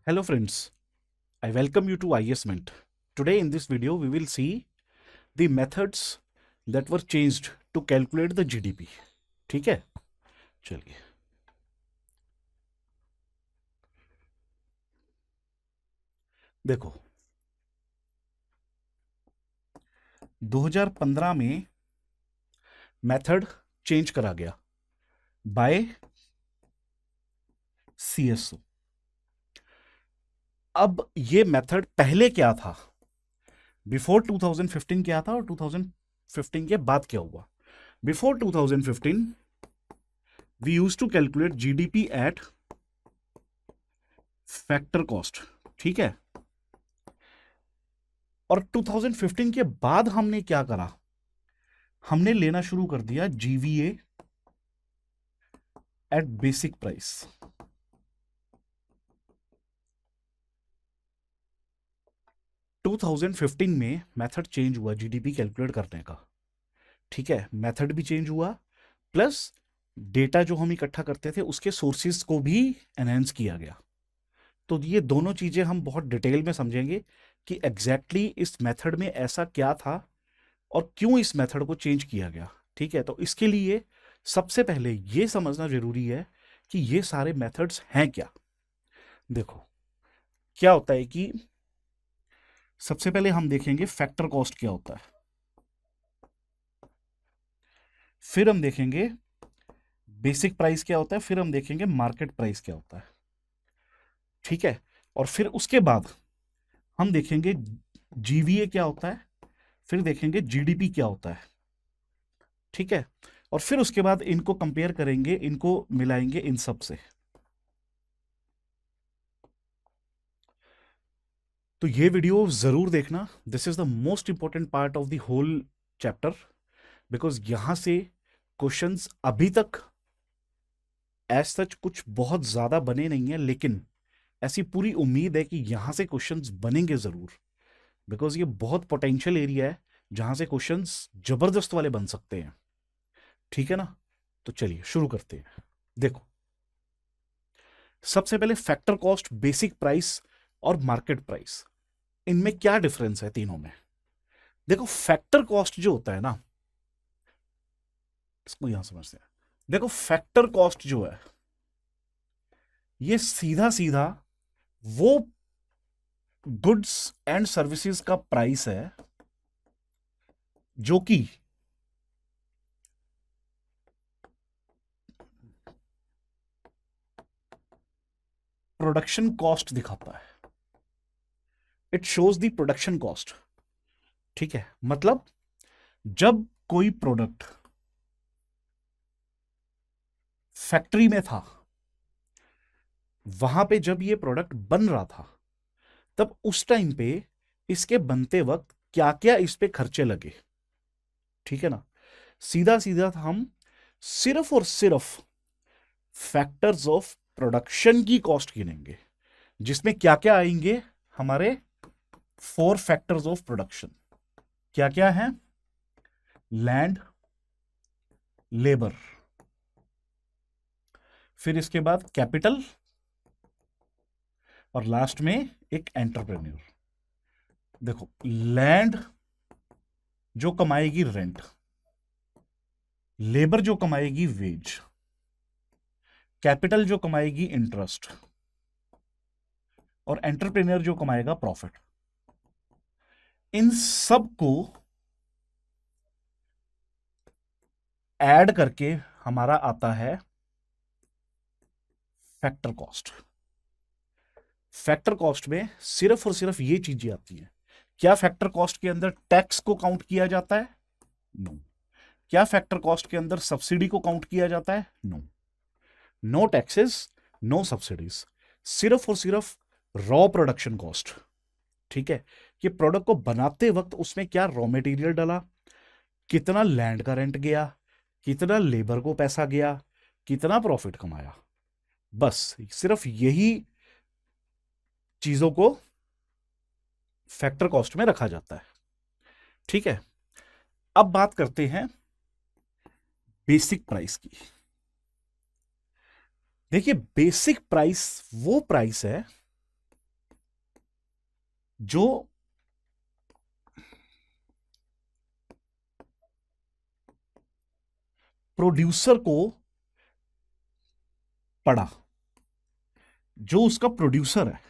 Hello friends, I welcome you to IS Mint. Today in this video we will see the methods that were changed to calculate the GDP. ठीक है, चलिए देखो 2015 में method change करा गया bye CSO। अब ये method पहले क्या था, बिफोर 2015 क्या था और 2015 के बाद क्या हुआ। Before 2015 we used to calculate GDP at factor cost, ठीक है। और 2015 के बाद हमने क्या करा, हमने लेना शुरू कर दिया GVA at basic price. To 2015 में मेथड चेंज हुआ जीडीपी कैलकुलेट करने का, ठीक है। मेथड भी चेंज हुआ प्लस डेटा जो हम इकट्ठा करते थे उसके सोर्सेज को भी एनहेंस किया गया। तो ये दोनों चीजें हम बहुत डिटेल में समझेंगे कि एग्जैक्टली इस मेथड में ऐसा क्या था और क्यों इस मेथड को चेंज किया गया, ठीक है। तो इसके लिए सबसे पहले ये समझना जरूरी है कि ये सारे मेथड्स हैं क्या। देखो क्या होता है कि सबसे पहले हम देखेंगे फैक्टर कॉस्ट क्या होता है, फिर हम देखेंगे बेसिक प्राइस क्या होता है, फिर हम देखेंगे मार्केट प्राइस क्या होता है, ठीक है। और फिर उसके बाद हम देखेंगे जीवीए क्या होता है, फिर देखेंगे जीडीपी क्या होता है, ठीक है। और फिर उसके बाद इनको कंपेयर करेंगे, इनको मिलाएंगे इन सब से। तो ये वीडियो जरूर देखना, this is the most important part of the whole chapter, because यहां से क्वेश्चंस अभी तक एज सच कुछ बहुत ज्यादा बने नहीं है, लेकिन ऐसी पूरी उम्मीद है कि यहां से क्वेश्चंस बनेंगे जरूर, बिकॉज ये बहुत पोटेंशियल एरिया है जहां से क्वेश्चंस जबरदस्त वाले बन सकते हैं, ठीक है ना। तो चलिए शुरू करते हैं। देखो सबसे पहले फैक्टर कॉस्ट, बेसिक प्राइस और मार्केट प्राइस, इनमें क्या डिफरेंस है तीनों में। देखो फैक्टर कॉस्ट जो होता है ना, इसको यहां समझते हैं। देखो फैक्टर कॉस्ट जो है ये सीधा सीधा वो गुड्स एंड सर्विसेज का प्राइस है जो कि प्रोडक्शन कॉस्ट दिखाता है। It shows the production cost, ठीक है। मतलब जब कोई प्रोडक्ट फैक्ट्री में था, वहां पे जब ये प्रोडक्ट बन रहा था, तब उस टाइम पे इसके बनते वक्त क्या क्या इस पे खर्चे लगे, ठीक है ना। सीधा सीधा हम सिर्फ और सिर्फ फैक्टर्स ऑफ प्रोडक्शन की कॉस्ट गिनेंगे, जिसमें क्या क्या आएंगे हमारे 4 फैक्टर्स ऑफ प्रोडक्शन। क्या क्या है? लैंड, लेबर, फिर इसके बाद कैपिटल, और लास्ट में एक एंटरप्रेन्योर। देखो लैंड जो कमाएगी रेंट, लेबर जो कमाएगी वेज, कैपिटल जो कमाएगी इंटरेस्ट, और एंटरप्रेन्योर जो कमाएगा प्रॉफिट। इन सब को ऐड करके हमारा आता है फैक्टर कॉस्ट। फैक्टर कॉस्ट में सिर्फ और सिर्फ ये चीजें आती हैं। क्या फैक्टर कॉस्ट के अंदर टैक्स को काउंट किया जाता है? नो। क्या फैक्टर कॉस्ट के अंदर सब्सिडी को काउंट किया जाता है? No. No taxes, no subsidies, सिर्फ और सिर्फ रॉ प्रोडक्शन कॉस्ट, ठीक है। कि प्रोडक्ट को बनाते वक्त उसमें क्या रॉ मटेरियल डाला, कितना लैंड का रेंट गया, कितना लेबर को पैसा गया, कितना प्रॉफिट कमाया, बस सिर्फ यही चीजों को फैक्टर कॉस्ट में रखा जाता है, ठीक है। अब बात करते हैं बेसिक प्राइस की। देखिए बेसिक प्राइस वो प्राइस है जो प्रोड्यूसर को पड़ा, जो उसका प्रोड्यूसर है,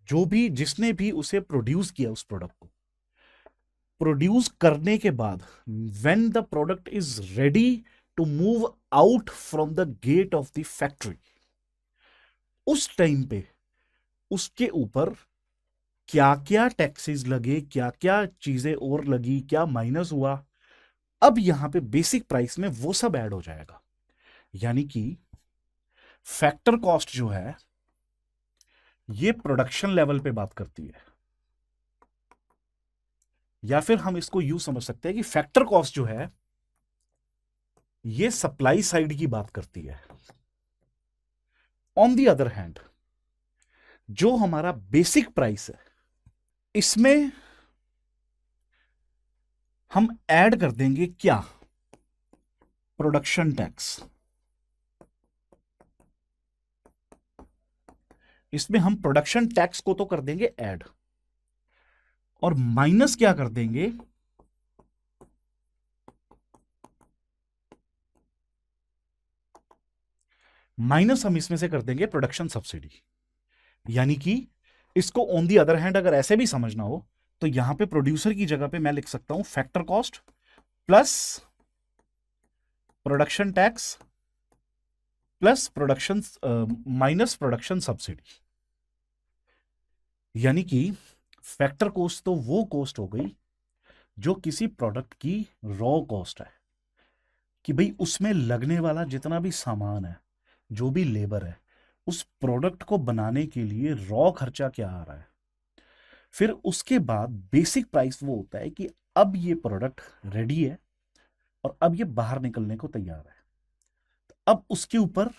जो भी जिसने भी उसे प्रोड्यूस किया उस प्रोडक्ट को, प्रोड्यूस करने के बाद when the product is ready to move out from the gate of the factory, उस टाइम पे उसके ऊपर क्या क्या टैक्सेस लगे, क्या क्या चीजें और लगी, क्या माइनस हुआ, अब यहां पे बेसिक प्राइस में वो सब ऐड हो जाएगा। यानी कि फैक्टर कॉस्ट जो है ये प्रोडक्शन लेवल पे बात करती है, या फिर हम इसको यूं समझ सकते हैं कि फैक्टर कॉस्ट जो है ये सप्लाई साइड की बात करती है। ऑन दी अदर हैंड जो हमारा बेसिक प्राइस है, इसमें हम ऐड कर देंगे क्या, प्रोडक्शन टैक्स। इसमें हम प्रोडक्शन टैक्स को तो कर देंगे ऐड, और माइनस क्या कर देंगे, माइनस हम इसमें से कर देंगे प्रोडक्शन सब्सिडी। यानी कि इसको ऑन दी अदर हैंड अगर ऐसे भी समझना हो तो यहां पे प्रोड्यूसर की जगह पे मैं लिख सकता हूं factor cost plus production tax plus production minus production subsidy. यानी कि फैक्टर कॉस्ट तो वो कॉस्ट हो गई जो किसी प्रोडक्ट की रॉ कॉस्ट है, कि भाई उसमें लगने वाला जितना भी सामान है, जो भी लेबर है, उस प्रोडक्ट को बनाने के लिए रॉ खर्चा क्या आ रहा है। फिर उसके बाद बेसिक प्राइस वो होता है कि अब ये प्रोडक्ट रेडी है और अब ये बाहर निकलने को तैयार है, तो अब उसके ऊपर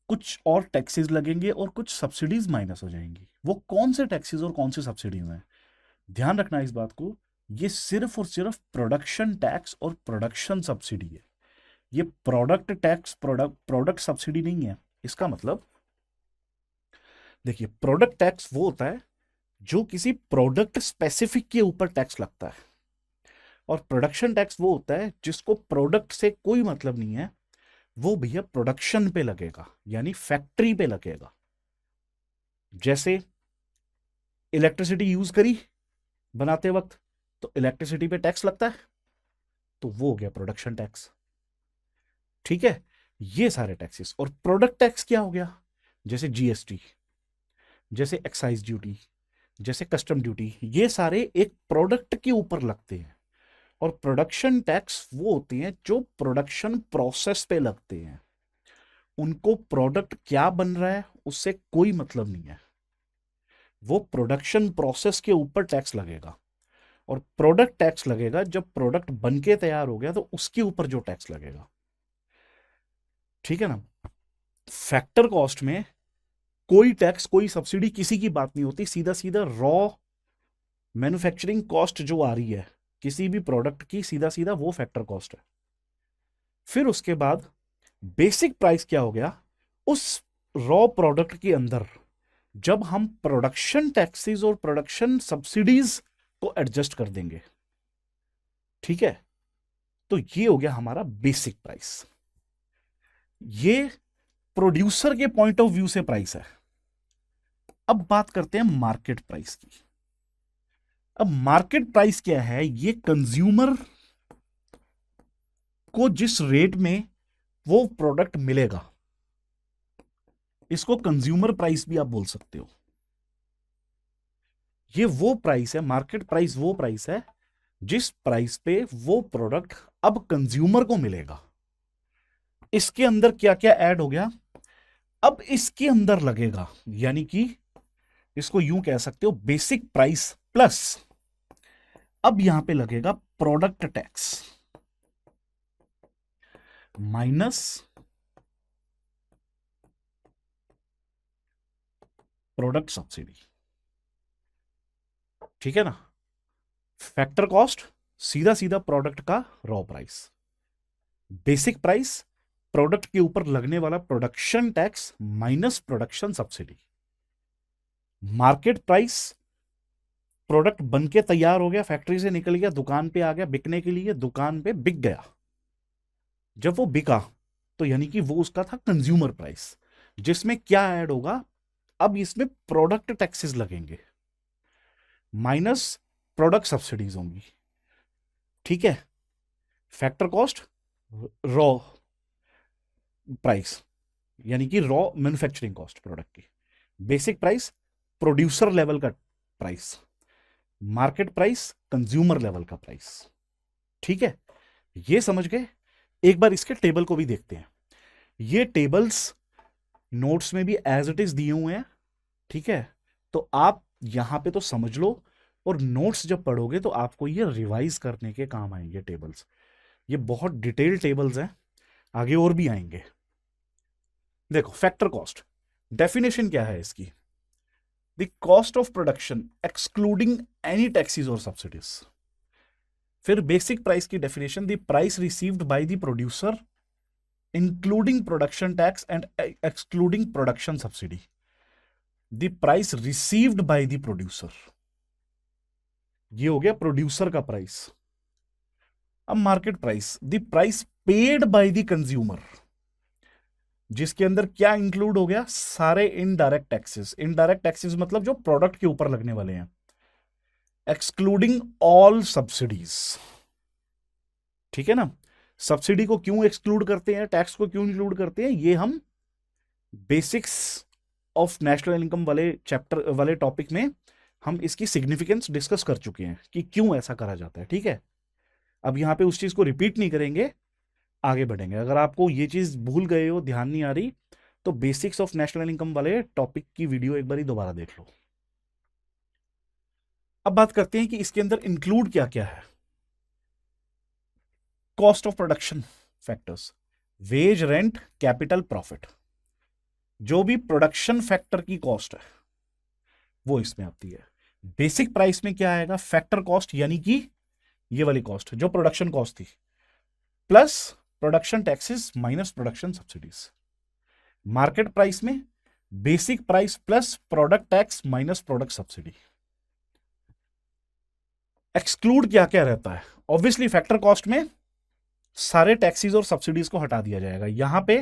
कुछ और टैक्सेस लगेंगे और कुछ सब्सिडीज माइनस हो जाएंगी। वो कौन से टैक्सेस और कौन से सब्सिडीज हैं, ध्यान रखना इस बात को, ये सिर्फ और सिर्फ प्रोडक्शन टैक्स और प्रोडक्शन सब्सिडी है। ये प्रोडक्ट टैक्स प्रोडक्ट सब्सिडी नहीं है। इसका मतलब देखिए, प्रोडक्ट टैक्स वो होता है जो किसी प्रोडक्ट स्पेसिफिक के ऊपर टैक्स लगता है, और प्रोडक्शन टैक्स वो होता है जिसको प्रोडक्ट से कोई मतलब नहीं है, वो भैया प्रोडक्शन पे लगेगा, यानी फैक्ट्री पे लगेगा। जैसे इलेक्ट्रिसिटी यूज करी बनाते वक्त, तो इलेक्ट्रिसिटी पे टैक्स लगता है, तो वो हो गया प्रोडक्शन टैक्स। ठीक है, ये सारे टैक्सेस। और प्रोडक्ट टैक्स क्या हो गया, जैसे जीएसटी, जैसे एक्साइज ड्यूटी, जैसे कस्टम ड्यूटी, ये सारे एक प्रोडक्ट के ऊपर लगते हैं। और प्रोडक्शन टैक्स वो होती हैं जो प्रोडक्शन प्रोसेस पे लगते हैं, उनको प्रोडक्ट क्या बन रहा है उससे कोई मतलब नहीं है, वो प्रोडक्शन प्रोसेस के ऊपर टैक्स लगेगा। और प्रोडक्ट टैक्स लगेगा जब प्रोडक्ट बन के तैयार हो गया, तो उसके ऊपर जो टैक्स लगेगा। ठीक है ना। फैक्टर कॉस्ट में कोई टैक्स कोई सब्सिडी किसी की बात नहीं होती, सीधा सीधा रॉ मैन्युफैक्चरिंग कॉस्ट जो आ रही है किसी भी प्रोडक्ट की, सीधा सीधा वो फैक्टर कॉस्ट है। फिर उसके बाद बेसिक प्राइस क्या हो गया, उस रॉ प्रोडक्ट के अंदर जब हम प्रोडक्शन टैक्सेस और प्रोडक्शन सब्सिडीज को एडजस्ट कर देंगे। ठीक है, तो ये हो गया हमारा बेसिक प्राइस। ये प्रोड्यूसर के पॉइंट ऑफ व्यू से प्राइस है। अब बात करते हैं मार्केट प्राइस की। अब मार्केट प्राइस क्या है, ये कंज्यूमर को जिस रेट में वो प्रोडक्ट मिलेगा, इसको कंज्यूमर प्राइस भी आप बोल सकते हो। ये वो प्राइस है, मार्केट प्राइस वो प्राइस है जिस प्राइस पे वो प्रोडक्ट अब कंज्यूमर को मिलेगा। इसके अंदर क्या क्या ऐड हो गया, अब इसके अंदर लगेगा, यानी कि इसको यूं कह सकते हो बेसिक प्राइस प्लस अब यहां पे लगेगा product tax minus product subsidy. ठीक है ना। फैक्टर कॉस्ट सीधा सीधा प्रोडक्ट का raw price, basic price product के ऊपर लगने वाला production tax minus production subsidy, market price product बन के तैयार हो गया, फैक्ट्री से निकल गया, दुकान पे आ गया बिकने के लिए, दुकान पे बिक गया। जब वो बिका तो यानी कि वो उसका था कंज्यूमर प्राइस, जिसमें क्या ऐड होगा, अब इसमें प्रोडक्ट टैक्सेस लगेंगे माइनस प्रोडक्ट सब्सिडीज होंगी। ठीक है, फैक्टर कॉस्ट रॉ प्राइस यानी कि रॉ मैन्युफैक्चरिंग कॉस्ट प्रोडक्ट की, बेसिक प्राइस प्रोड्यूसर लेवल का price, market price consumer level का प्राइस। ठीक है, ये समझ गए। एक बार इसके टेबल को भी देखते हैं। ये टेबल्स नोट्स में भी एज इट इज दिए हुए हैं। ठीक है, तो आप यहां पे तो समझ लो, और नोट्स जब पढ़ोगे तो आपको ये रिवाइज करने के काम आएंगे टेबल्स। ये बहुत डिटेल टेबल्स हैं, आगे और भी आएंगे। देखो, फैक्टर कॉस्ट डेफिनेशन क्या है इसकी, the cost of production excluding any taxes और सब्सिडीज। फिर बेसिक प्राइस की definition, the price received by the producer including production tax and excluding production subsidy. The price received by the producer, ये हो गया producer का price. अब market price, the price paid by the consumer, जिसके अंदर क्या include हो गया, सारे इनडायरेक्ट टैक्सेस। इनडायरेक्ट टैक्सेस मतलब जो प्रोडक्ट के ऊपर लगने वाले हैं, एक्सक्लूडिंग ऑल सब्सिडीज। ठीक है ना, सब्सिडी को क्यों एक्सक्लूड करते हैं, टैक्स को क्यों इंक्लूड करते हैं, ये हम बेसिक्स ऑफ नेशनल इनकम वाले चैप्टर वाले टॉपिक में हम इसकी सिग्निफिकेंस डिस्कस कर चुके हैं कि क्यों ऐसा करा जाता है। ठीक है, अब यहां पे उस चीज को रिपीट नहीं करेंगे, आगे बढ़ेंगे। अगर आपको ये चीज भूल गए हो, ध्यान नहीं आ रही, तो बेसिक्स ऑफ नेशनल इनकम वाले टॉपिक की वीडियो एक बार दोबारा देख लो। अब बात करते हैं कि इसके अंदर इंक्लूड क्या क्या है। Cost of production factors, wage, rent, capital, profit. जो भी प्रोडक्शन फैक्टर की कॉस्ट है वो इसमें आती है। बेसिक प्राइस में क्या आएगा, फैक्टर कॉस्ट यानी कि ये वाली कॉस्ट जो प्रोडक्शन कॉस्ट थी, plus production taxes minus production subsidies. Market price में basic price plus product tax minus product subsidy. Exclude क्या क्या रहता है, ऑब्वियसली फैक्टर कॉस्ट में सारे टैक्सेस और सब्सिडीज को हटा दिया जाएगा। यहां पे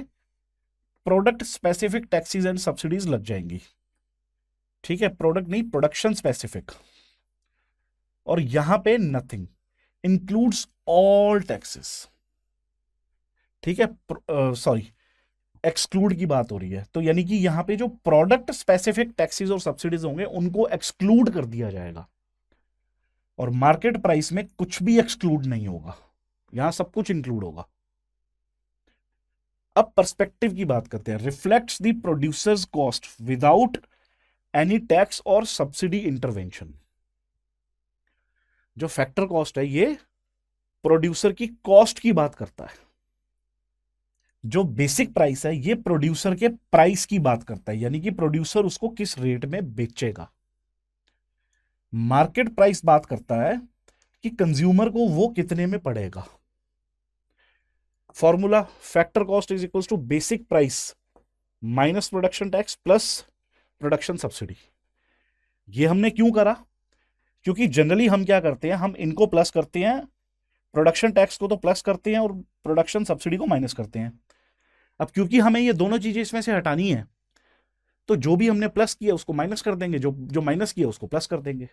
product specific taxes and subsidies लग जाएंगी। ठीक है, प्रोडक्ट नहीं, प्रोडक्शन स्पेसिफिक। और यहां पे नथिंग, इंक्लूड्स ऑल टैक्सेस। ठीक है, सॉरी, एक्सक्लूड की बात हो रही है, तो यानी कि यहां पे जो प्रोडक्ट स्पेसिफिक टैक्सेस और सब्सिडीज होंगे उनको एक्सक्लूड कर दिया जाएगा। और मार्केट प्राइस में कुछ भी एक्सक्लूड नहीं होगा, यहां सब कुछ इंक्लूड होगा। अब पर्सपेक्टिव की बात करते हैं, reflects the producers cost without any tax और सब्सिडी इंटरवेंशन। जो फैक्टर कॉस्ट है ये प्रोड्यूसर की कॉस्ट की बात करता है। जो बेसिक प्राइस है ये प्रोड्यूसर के प्राइस की बात करता है, यानी कि प्रोड्यूसर उसको किस रेट में बेचेगा। मार्केट प्राइस बात करता है कि कंज्यूमर को वो कितने में पड़ेगा। Formula, factor cost is equals to basic price minus production tax plus production subsidy. ये हमने क्यों करा, क्योंकि जनरली हम क्या करते हैं, हम इनको प्लस करते हैं, प्रोडक्शन टैक्स को तो प्लस करते हैं और प्रोडक्शन सब्सिडी को माइनस करते हैं। अब क्योंकि हमें ये दोनों चीजें इसमें से हटानी है, तो जो भी हमने प्लस किया उसको माइनस कर देंगे, जो जो माइनस किया उसको प्लस कर देंगे।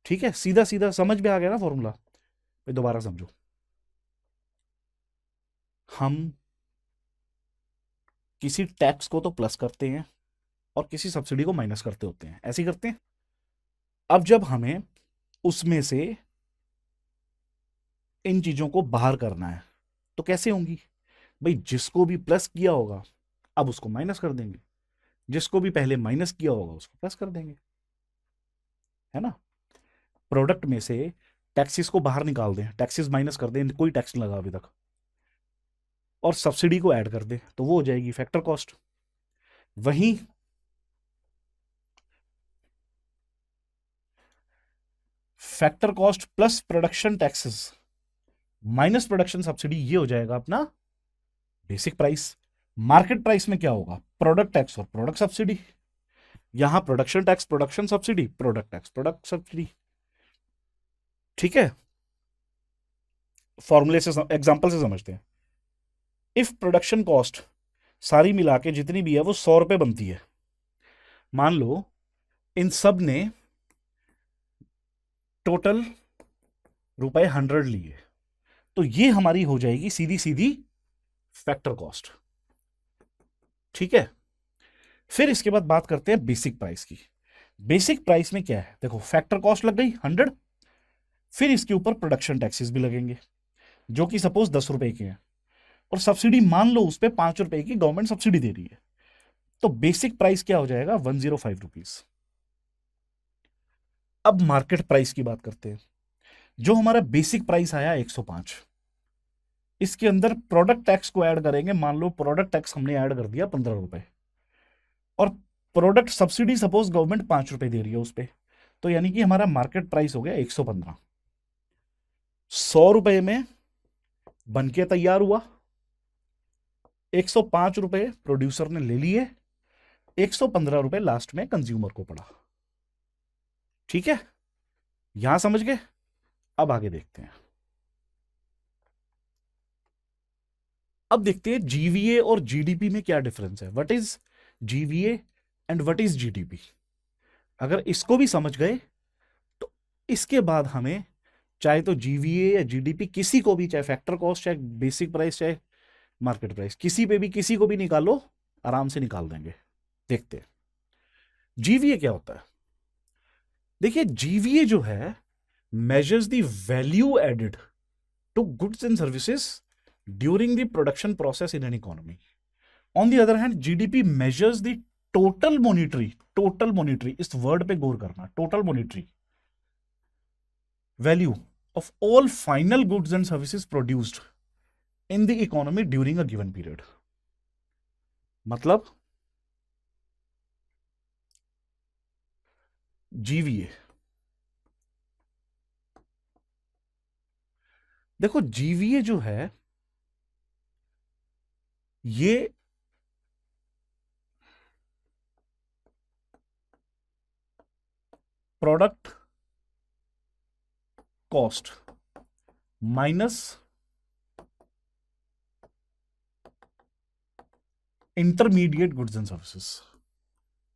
ठीक है, सीधा सीधा समझ में आ गया ना फॉर्मूला। दोबारा समझो, हम किसी टैक्स को तो प्लस करते हैं और किसी सब्सिडी को माइनस करते होते हैं, ऐसे ही करते हैं। अब जब हमें उसमें से इन चीजों को बाहर करना है तो कैसे होंगी भाई, जिसको भी प्लस किया होगा अब उसको माइनस कर देंगे, जिसको भी पहले माइनस किया होगा उसको प्लस कर देंगे, है ना। प्रोडक्ट में से टैक्सेस को बाहर निकाल दें, टैक्सेस माइनस कर दें, कोई टैक्स नहीं लगा अभी तक, और सब्सिडी को ऐड कर दें तो वो हो जाएगी फैक्टर कॉस्ट। वहीं factor cost plus production taxes minus production subsidy, ये हो जाएगा अपना बेसिक प्राइस। मार्केट प्राइस में क्या होगा, प्रोडक्ट टैक्स और प्रोडक्ट सब्सिडी। यहां production tax production subsidy, product tax product subsidy. ठीक है, फॉर्मूले से एग्जांपल से समझते हैं। इफ प्रोडक्शन कॉस्ट सारी मिला के जितनी भी है वो 100 रुपए बनती है, मान लो इन सब ने टोटल रुपए 100 लिए, तो ये हमारी हो जाएगी सीधी सीधी फैक्टर कॉस्ट। ठीक है, फिर इसके बाद बात करते हैं बेसिक प्राइस की। बेसिक प्राइस में क्या है, देखो फैक्टर कॉस्ट लग गई 100, फिर इसके ऊपर प्रोडक्शन टैक्सेस भी लगेंगे जो कि सपोज 10 रुपए के हैं, और सब्सिडी मान लो उस पर 5 रुपए की गवर्नमेंट सब्सिडी दे रही है, तो बेसिक प्राइस क्या हो जाएगा 105 रुपीज। अब मार्केट प्राइस की बात करते हैं। जो हमारा बेसिक प्राइस आया 105, इसके अंदर प्रोडक्ट टैक्स को ऐड करेंगे, मान लो प्रोडक्ट टैक्स हमने ऐड कर दिया 15 रुपए, और प्रोडक्ट सब्सिडी सपोज गवर्नमेंट 5 रुपए दे रही है उस पर, तो यानी कि हमारा मार्केट प्राइस हो गया 115। 100 रुपए में बन के तैयार हुआ, 105 रुपए प्रोड्यूसर ने ले लिए, 115 रुपए लास्ट में कंज्यूमर को पड़ा। ठीक है, यहां समझ गए। अब आगे देखते हैं। अब देखते हैं जीवीए और जीडीपी में क्या डिफरेंस है। What is GVA and what is GDP. अगर इसको भी समझ गए तो इसके बाद हमें चाहे तो जीवीए या जीडीपी किसी को भी, चाहे फैक्टर कॉस्ट, चाहे बेसिक प्राइस, चाहे मार्केट प्राइस, किसी पे भी किसी को भी निकालो, आराम से निकाल देंगे। देखते हैं जीवीए क्या होता है। देखिए जीवीए जो है measures the value added to goods and services during the production process in an economy. On the other hand, GDP measures the total monetary, इस वर्ड पे गौर करना, total monetary value of all final goods and services produced in the economy during a given period. मतलब GVA, देखो GVA जो है ये product cost minus intermediate goods and services,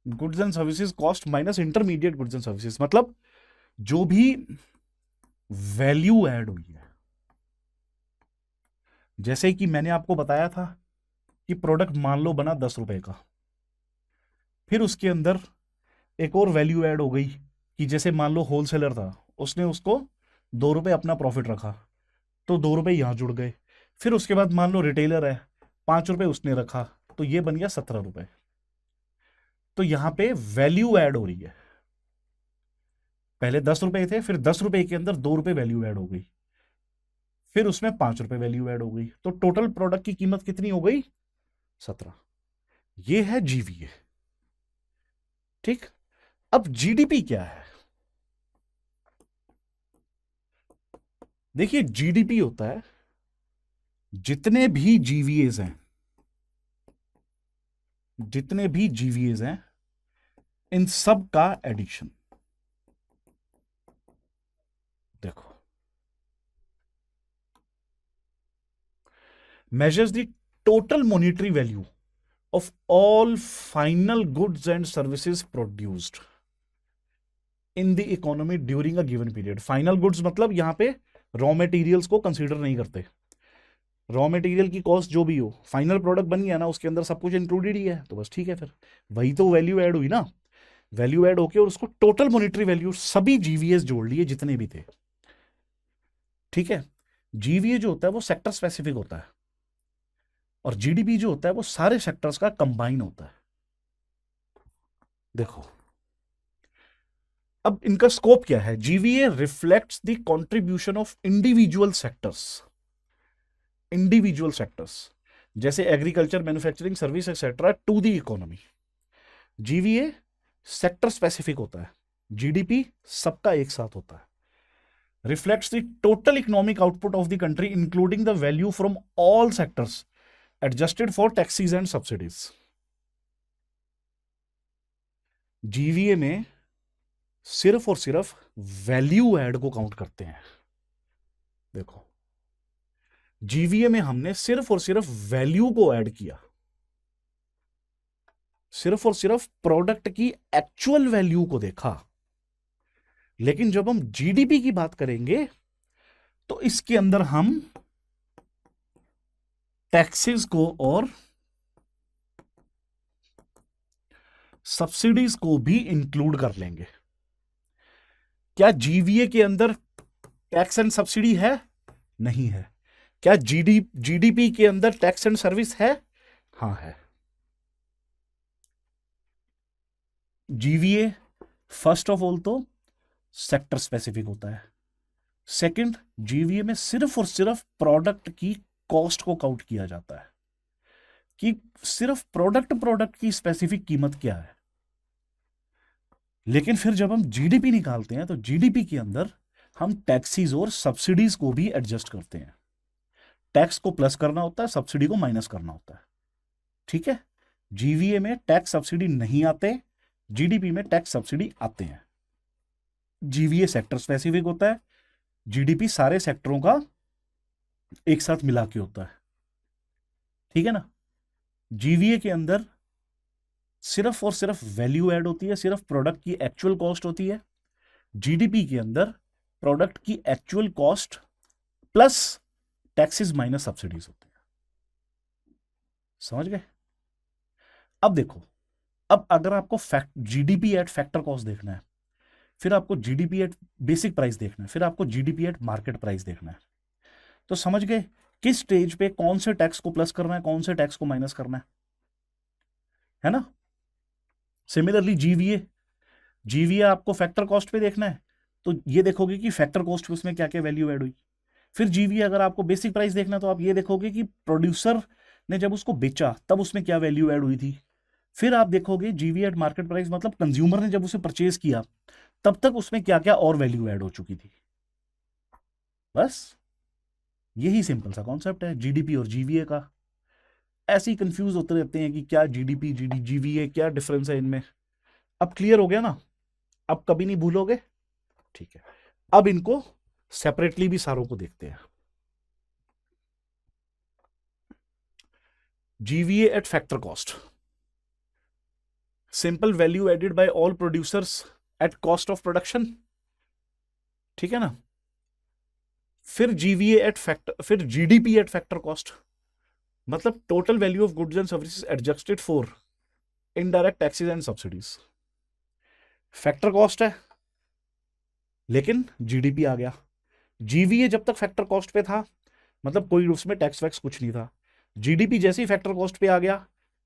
goods and services cost minus intermediate goods and services, मतलब जो भी value add हुई है। जैसे कि मैंने आपको बताया था कि प्रोडक्ट मान लो बना 10 रुपए का, फिर उसके अंदर एक और वैल्यू ऐड हो गई कि जैसे मान लो होलसेलर था, उसने उसको 2 रुपए अपना प्रॉफिट रखा, तो 2 रुपए यहां जुड़ गए। फिर उसके बाद मान लो रिटेलर है, 5 रुपए उसने रखा, तो ये बन गया 17 रुपए। तो यहां पे वैल्यू ऐड हो रही है। पहले 10 रुपए थे, फिर 10 रुपए के अंदर 2 रुपए वैल्यू ऐड हो गई, फिर उसमें 5 रुपए वैल्यू ऐड हो गई, तो टोटल प्रोडक्ट की कीमत कितनी हो गई 17। ये है जीवीए। ठीक, अब जीडीपी क्या है। देखिए जीडीपी होता है जितने भी जीवीएज हैं, जितने भी जीवीएज हैं इन सब का एडिशन। देखो measures the total monetary value of all final goods and services produced in the economy during a given period. Final goods मतलब यहां पे रॉ मटेरियल्स को कंसीडर नहीं करते। रॉ मटेरियल की कॉस्ट जो भी हो, फाइनल प्रोडक्ट बन गया ना, उसके अंदर सब कुछ इंक्लूडेड ही है, तो बस ठीक है, फिर वही तो वैल्यू ऐड हुई ना। वैल्यू ऐड होके और उसको टोटल मॉनिटरी वैल्यू सभी जीवीएस जोड़ लिए जितने भी थे। ठीक है, जीवीए जो होता है वो सेक्टर स्पेसिफिक होता है, और जीडीपी जो होता है वो सारे सेक्टर्स का कंबाइन होता है। देखो अब इनका स्कोप क्या है। GVA reflects the contribution of individual sectors, individual sectors जैसे agriculture, manufacturing, service etcetera to the economy. GVA sector specific होता है, जीडीपी सबका एक साथ होता है। Reflects the total economic output of the country including the value from all sectors adjusted for taxes and subsidies. GVA में सिर्फ और सिर्फ वैल्यू ऐड को काउंट करते हैं। देखो, जीवीए में हमने सिर्फ और सिर्फ वैल्यू को ऐड किया, सिर्फ और सिर्फ प्रोडक्ट की एक्चुअल वैल्यू को देखा। लेकिन जब हम जीडीपी की बात करेंगे तो इसके अंदर हम टैक्सेस को और सब्सिडीज को भी इंक्लूड कर लेंगे। क्या जीवीए के अंदर टैक्स एंड सब्सिडी है? नहीं है। क्या जीडीपी के अंदर टैक्स एंड सर्विस है? हाँ है। जीवीए फर्स्ट ऑफ ऑल तो सेक्टर स्पेसिफिक होता है। सेकंड, जीवीए में सिर्फ और सिर्फ प्रोडक्ट की कॉस्ट को काउंट किया जाता है कि सिर्फ प्रोडक्ट की स्पेसिफिक कीमत क्या है। लेकिन फिर जब हम जीडीपी निकालते हैं तो जीडीपी के अंदर हम टैक्सीज और सब्सिडीज को भी एडजस्ट करते हैं। टैक्स को प्लस करना होता है, सब्सिडी को माइनस करना होता है। ठीक है, जीवीए में टैक्स सब्सिडी नहीं आते, जीडीपी में टैक्स सब्सिडी आते हैं। जीवीए सेक्टर स्पेसिफिक होता है, जीडीपी सारे सेक्टरों का एक साथ मिला के होता है। ठीक है ना। जीवीए के अंदर सिर्फ और सिर्फ वैल्यू ऐड होती है, सिर्फ प्रोडक्ट की एक्चुअल कॉस्ट होती है। जीडीपी के अंदर प्रोडक्ट की actual cost plus taxes minus subsidies होती है। समझ गए? अब देखो, अब अगर आपको जीडीपी एट फैक्टर कॉस्ट देखना है, फिर आपको जीडीपी एट बेसिक प्राइस देखना है, फिर आपको जीडीपी एट मार्केट प्राइस देखना है, तो समझ गए किस स्टेज पे कौन से टैक्स को प्लस करना है, कौन से टैक्स को माइनस करना है ना। सिमिलरली जीवीए आपको फैक्टर कॉस्ट पे देखना है, तो ये देखोगे कि फैक्टर कॉस्ट पे उसमें क्या क्या वैल्यू ऐड हुई। फिर जीवीए अगर आपको बेसिक प्राइस देखना है तो आप ये देखोगे कि प्रोड्यूसर ने जब उसको बेचा तब उसमें क्या वैल्यू ऐड हुई थी। फिर आप देखोगे जीवीए एट मार्केट प्राइस मतलब कंज्यूमर ने जब उसे परचेज किया तब तक उसमें क्या क्या और वैल्यू ऐड हो चुकी थी। बस यही सिंपल सा कॉन्सेप्ट है जीडीपी और जीवीए का। ऐसे ही कंफ्यूज होते रहते हैं कि क्या जीडीपी जीवीए क्या डिफरेंस है इनमें। अब क्लियर हो गया ना? अब कभी नहीं भूलोगे। ठीक है, अब इनको सेपरेटली भी सारों को देखते हैं। GVA at factor cost, simple value added by all producers at cost of production. ठीक है ना। फिर जीवीए एट फैक्टर, फिर जीडीपी एट फैक्टर कॉस्ट मतलब total value of goods and services adjusted for indirect taxes and subsidies. Factor cost है लेकिन GDP आ गया। GVA जब तक फैक्टर कॉस्ट पे था मतलब कोई उसमें टैक्स वैक्स कुछ नहीं था। जीडीपी जैसे ही फैक्टर कॉस्ट पे आ गया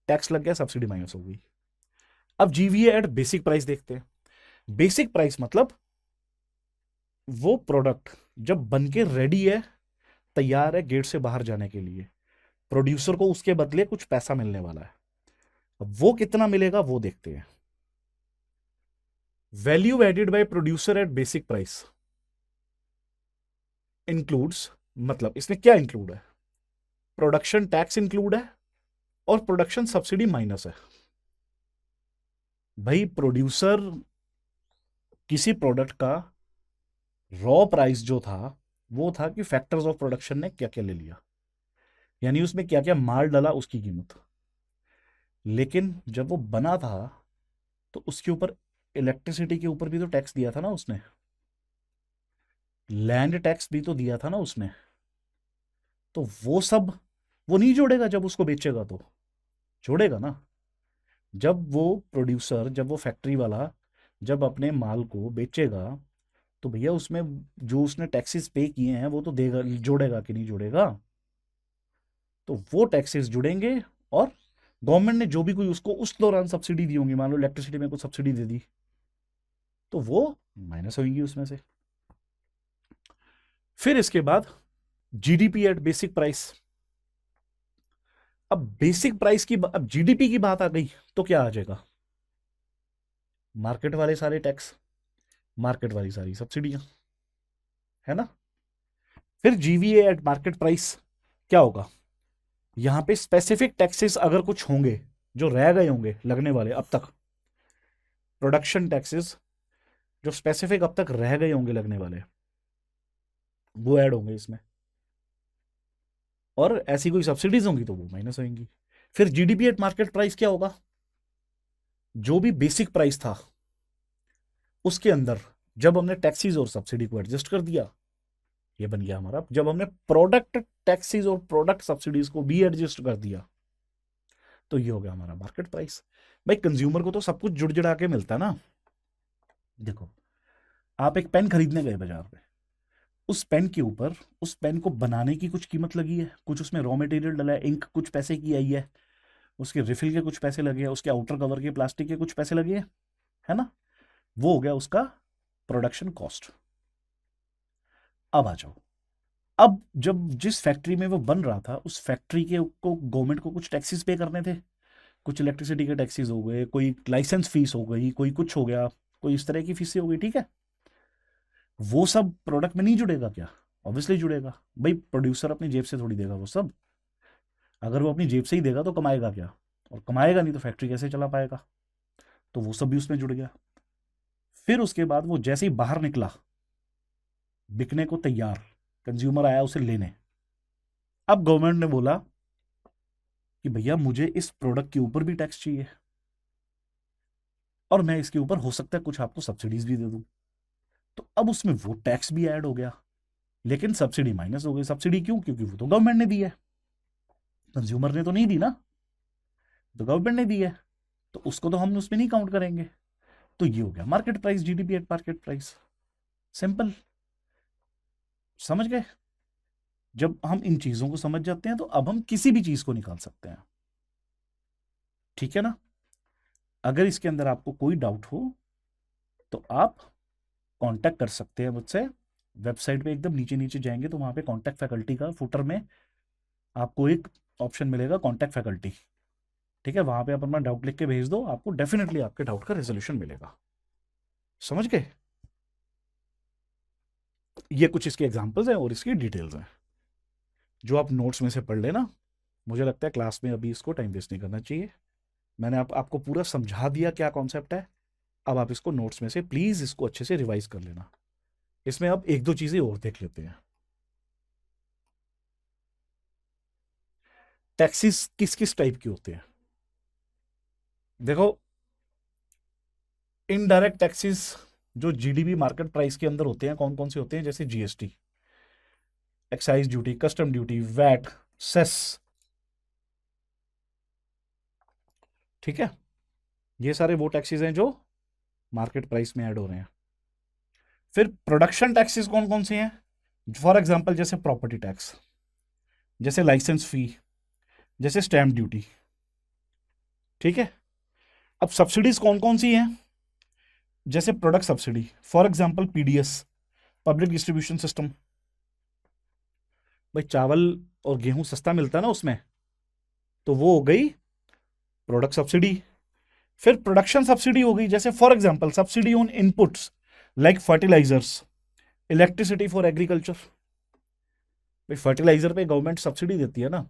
टैक्स लग गया, सब्सिडी माइनस हो गई। अब जीवीए एट बेसिक प्राइस देखते हैं। बेसिक प्राइस मतलब वो प्रोडक्ट जब बन के रेडी है, तैयार है गेट से बाहर जाने के लिए, प्रोड्यूसर को उसके बदले कुछ पैसा मिलने वाला है। अब वो कितना मिलेगा वो देखते हैं। Value added by producer at basic price includes, मतलब इसमें क्या इंक्लूड है? प्रोडक्शन टैक्स इंक्लूड है और प्रोडक्शन सब्सिडी माइनस है। भाई प्रोड्यूसर किसी प्रोडक्ट का रॉ प्राइस जो था वो था कि फैक्टर्स ऑफ प्रोडक्शन ने क्या क्या ले लिया, यानी उसमें क्या क्या माल डाला उसकी कीमत। लेकिन जब वो बना था तो उसके ऊपर इलेक्ट्रिसिटी के ऊपर भी तो टैक्स दिया था ना उसने, लैंड टैक्स भी तो दिया था ना उसने। तो वो सब वो नहीं जोड़ेगा जब उसको बेचेगा, तो जोड़ेगा ना। जब वो प्रोड्यूसर, जब वो फैक्ट्री वाला जब अपने माल को बेचेगा तो भैया उसमें जो उसने टैक्सेस पे किए हैं वो तो देगा, जोड़ेगा कि नहीं जोड़ेगा। तो वो टैक्सेस जुड़ेंगे और गवर्नमेंट ने जो भी कोई उसको उस दौरान सब्सिडी दी होंगी, मान लो इलेक्ट्रिसिटी में कुछ सब्सिडी दे दी, तो वो माइनस होगी उसमें से। फिर इसके बाद जीडीपी एट बेसिक प्राइस। अब बेसिक प्राइस की, अब जीडीपी की बात आ गई तो क्या आ जाएगा? मार्केट वाले सारे टैक्स, मार्केट वाली सारी सब्सिडियां, है ना। फिर जीवीए एट मार्केट प्राइस क्या होगा? यहां पे स्पेसिफिक टैक्सेस अगर कुछ होंगे जो रह गए होंगे लगने वाले अब तक, प्रोडक्शन टैक्सेस जो स्पेसिफिक अब तक रह गए होंगे लगने वाले, वो ऐड होंगे इसमें, और ऐसी कोई सब्सिडीज होंगी तो वो माइनस होंगी। फिर जीडीपी एट मार्केट प्राइस क्या होगा? जो भी बेसिक प्राइस था उसके अंदर जब हमने टैक्सीज और सब्सिडी को एडजस्ट कर दिया, ये बन गया हमारा। जब हमने प्रोडक्ट टैक्सीज और प्रोडक्ट सब्सिडीज को भी एडजस्ट कर दिया तो ये हो गया हमारा मार्केट प्राइस। भाई कंज्यूमर को तो सब कुछ जुड़ जुड़ा के मिलता है ना। देखो, आप एक पेन खरीदने गए बाजार में, उस पेन के ऊपर, उस पेन को बनाने की कुछ कीमत लगी है, कुछ उसमें रॉ मटेरियल डला है, इंक कुछ पैसे की आई है, उसके रिफिल के कुछ पैसे लगे हैं, उसके आउटर कवर के प्लास्टिक के कुछ पैसे लगे हैं, है ना। वो हो गया उसका प्रोडक्शन कॉस्ट। अब आ जाओ, अब जब जिस फैक्ट्री में वो बन रहा था उस फैक्ट्री के को गवर्नमेंट को कुछ टैक्सेस पे करने थे, कुछ इलेक्ट्रिसिटी के टैक्सेस हो गए, कोई लाइसेंस फीस हो गई, कोई कुछ हो गया, कोई इस तरह की फीसें हो गई, ठीक है। वो सब प्रोडक्ट में नहीं जुड़ेगा क्या? ऑब्वियसली जुड़ेगा। भाई प्रोड्यूसर अपनी जेब से थोड़ी देगा वो सब। अगर वो अपनी जेब से ही देगा तो कमाएगा क्या? और कमाएगा नहीं तो फैक्ट्री कैसे चला पाएगा? तो वो सब भी उसमें जुड़ गया। फिर उसके बाद वो जैसे ही बाहर निकला, बिकने को तैयार, कंज्यूमर आया उसे लेने, अब गवर्नमेंट ने बोला कि भैया मुझे इस प्रोडक्ट के ऊपर भी टैक्स चाहिए, और मैं इसके ऊपर हो सकता है कुछ आपको सब्सिडीज भी दे दूं। तो अब उसमें वो टैक्स भी ऐड हो गया, लेकिन सब्सिडी माइनस हो गई। सब्सिडी क्यों? क्योंकि वो तो गवर्नमेंट ने दी है, कंज्यूमर ने तो नहीं दी ना, तो गवर्नमेंट ने दी है, तो उसको तो हम उसमें नहीं काउंट करेंगे। तो ये हो गया market price, GDP at market price. Simple, समझ गए? जब हम इन चीजों को समझ जाते हैं तो अब हम किसी भी चीज को निकाल सकते हैं, ठीक है ना। अगर इसके अंदर आपको कोई डाउट हो तो आप कांटेक्ट कर सकते हैं मुझसे। वेबसाइट पे एकदम नीचे नीचे जाएंगे तो वहां पे कांटेक्ट फैकल्टी का फुटर में आपको एक ऑप्शन मिलेगा, कांटेक्ट फैकल्टी, ठीक है। वहां पे आप अपना डाउट लिख के भेज दो, आपको डेफिनेटली आपके डाउट का रेजोल्यूशन मिलेगा। समझ गए? ये कुछ इसके एग्जांपल्स हैं और इसकी डिटेल्स हैं जो आप नोट्स में से पढ़ लेना। मुझे लगता है क्लास में अभी इसको टाइम वेस्ट नहीं करना चाहिए। मैंने आपको पूरा समझा दिया क्या कॉन्सेप्ट है। अब आप इसको नोट्स में से प्लीज इसको अच्छे से रिवाइज कर लेना। इसमें अब एक दो चीजें और देख लेते हैं। टैक्सेस किस किस टाइप के होते हैं? देखो, इनडायरेक्ट टैक्सेस जो जीडीपी मार्केट प्राइस के अंदर होते हैं, कौन कौन से होते हैं? जैसे GST, excise duty, custom duty, VAT, cess, ठीक है। ये सारे वो टैक्सेस हैं जो मार्केट प्राइस में ऐड हो रहे हैं। फिर प्रोडक्शन टैक्सेस कौन कौन से हैं? फॉर एग्जांपल जैसे प्रॉपर्टी टैक्स, जैसे लाइसेंस फी, जैसे स्टैम्प ड्यूटी, ठीक है। अब सब्सिडीज कौन कौन सी हैं? जैसे product subsidy, for example PDS, public distribution system. भाई चावल और गेहूं सस्ता मिलता है ना उसमें, तो वो हो गई प्रोडक्ट सब्सिडी। फिर प्रोडक्शन सब्सिडी हो गई, जैसे for example subsidy on inputs like fertilisers, electricity for agriculture. भाई फर्टिलाइजर पे गवर्नमेंट सब्सिडी देती है ना,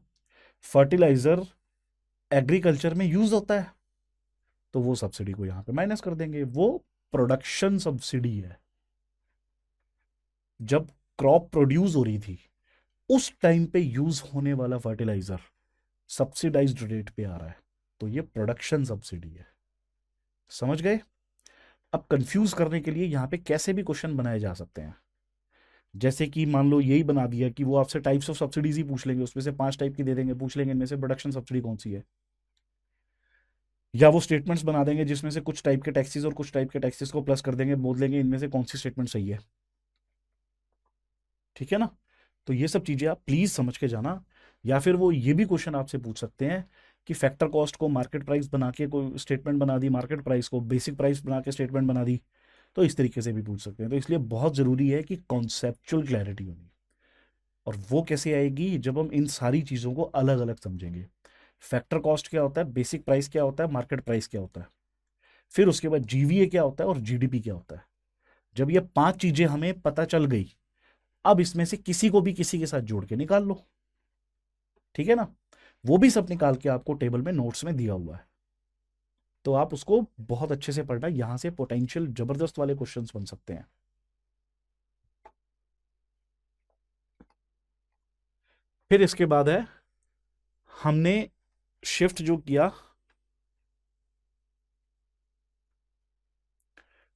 फर्टिलाइजर एग्रीकल्चर में यूज होता है, तो वो सब्सिडी को यहां पे माइनस कर देंगे, वो प्रोडक्शन सब्सिडी है। जब क्रॉप प्रोड्यूस हो रही थी उस टाइम पे यूज होने वाला फर्टिलाइजर सब्सिडाइज्ड रेट पे आ रहा है, तो ये प्रोडक्शन सब्सिडी है। समझ गए? अब कंफ्यूज करने के लिए यहां पे कैसे भी क्वेश्चन बनाए जा सकते हैं। जैसे कि मान लो यही बना दिया कि वो आपसे टाइप्स ऑफ सब्सिडीज ही पूछ लेंगे, उसमें से 5 टाइप की दे देंगे, पूछ लेंगे इनमें से प्रोडक्शन सब्सिडी कौन सी है। या वो स्टेटमेंट्स बना देंगे जिसमें से कुछ टाइप के टैक्सेस और कुछ टाइप के टैक्सेस को प्लस कर देंगे, बोल देंगे इनमें से कौन सी स्टेटमेंट सही है, ठीक है ना। तो ये सब चीजें आप प्लीज समझ के जाना। या फिर वो ये भी क्वेश्चन आपसे पूछ सकते हैं कि फैक्टर कॉस्ट को मार्केट प्राइस बना के कोई स्टेटमेंट बना दी, मार्केट प्राइस को बेसिक प्राइस बना के स्टेटमेंट बना दी, तो इस तरीके से भी पूछ सकते हैं। तो इसलिए बहुत जरूरी है कि कॉन्सेप्चुअल क्लैरिटी होनी, और वो कैसे आएगी? जब हम इन सारी चीजों को अलग अलग समझेंगे। फैक्टर कॉस्ट क्या होता है, बेसिक प्राइस क्या होता है, मार्केट प्राइस क्या होता है, फिर उसके बाद जीवीए क्या होता है और जीडीपी क्या होता है। जब ये 5 चीजें हमें पता चल गई, अब इसमें से किसी को भी किसी के साथ जोड़ के निकाल लो, ठीक है ना। वो भी सब निकाल के आपको टेबल में नोट्स में दिया हुआ है। तो आप उसको बहुत अच्छे से पढ़ना, यहां से पोटेंशियल जबरदस्त वाले क्वेश्चंस बन सकते हैं। फिर इसके बाद है, हमने शिफ्ट जो किया,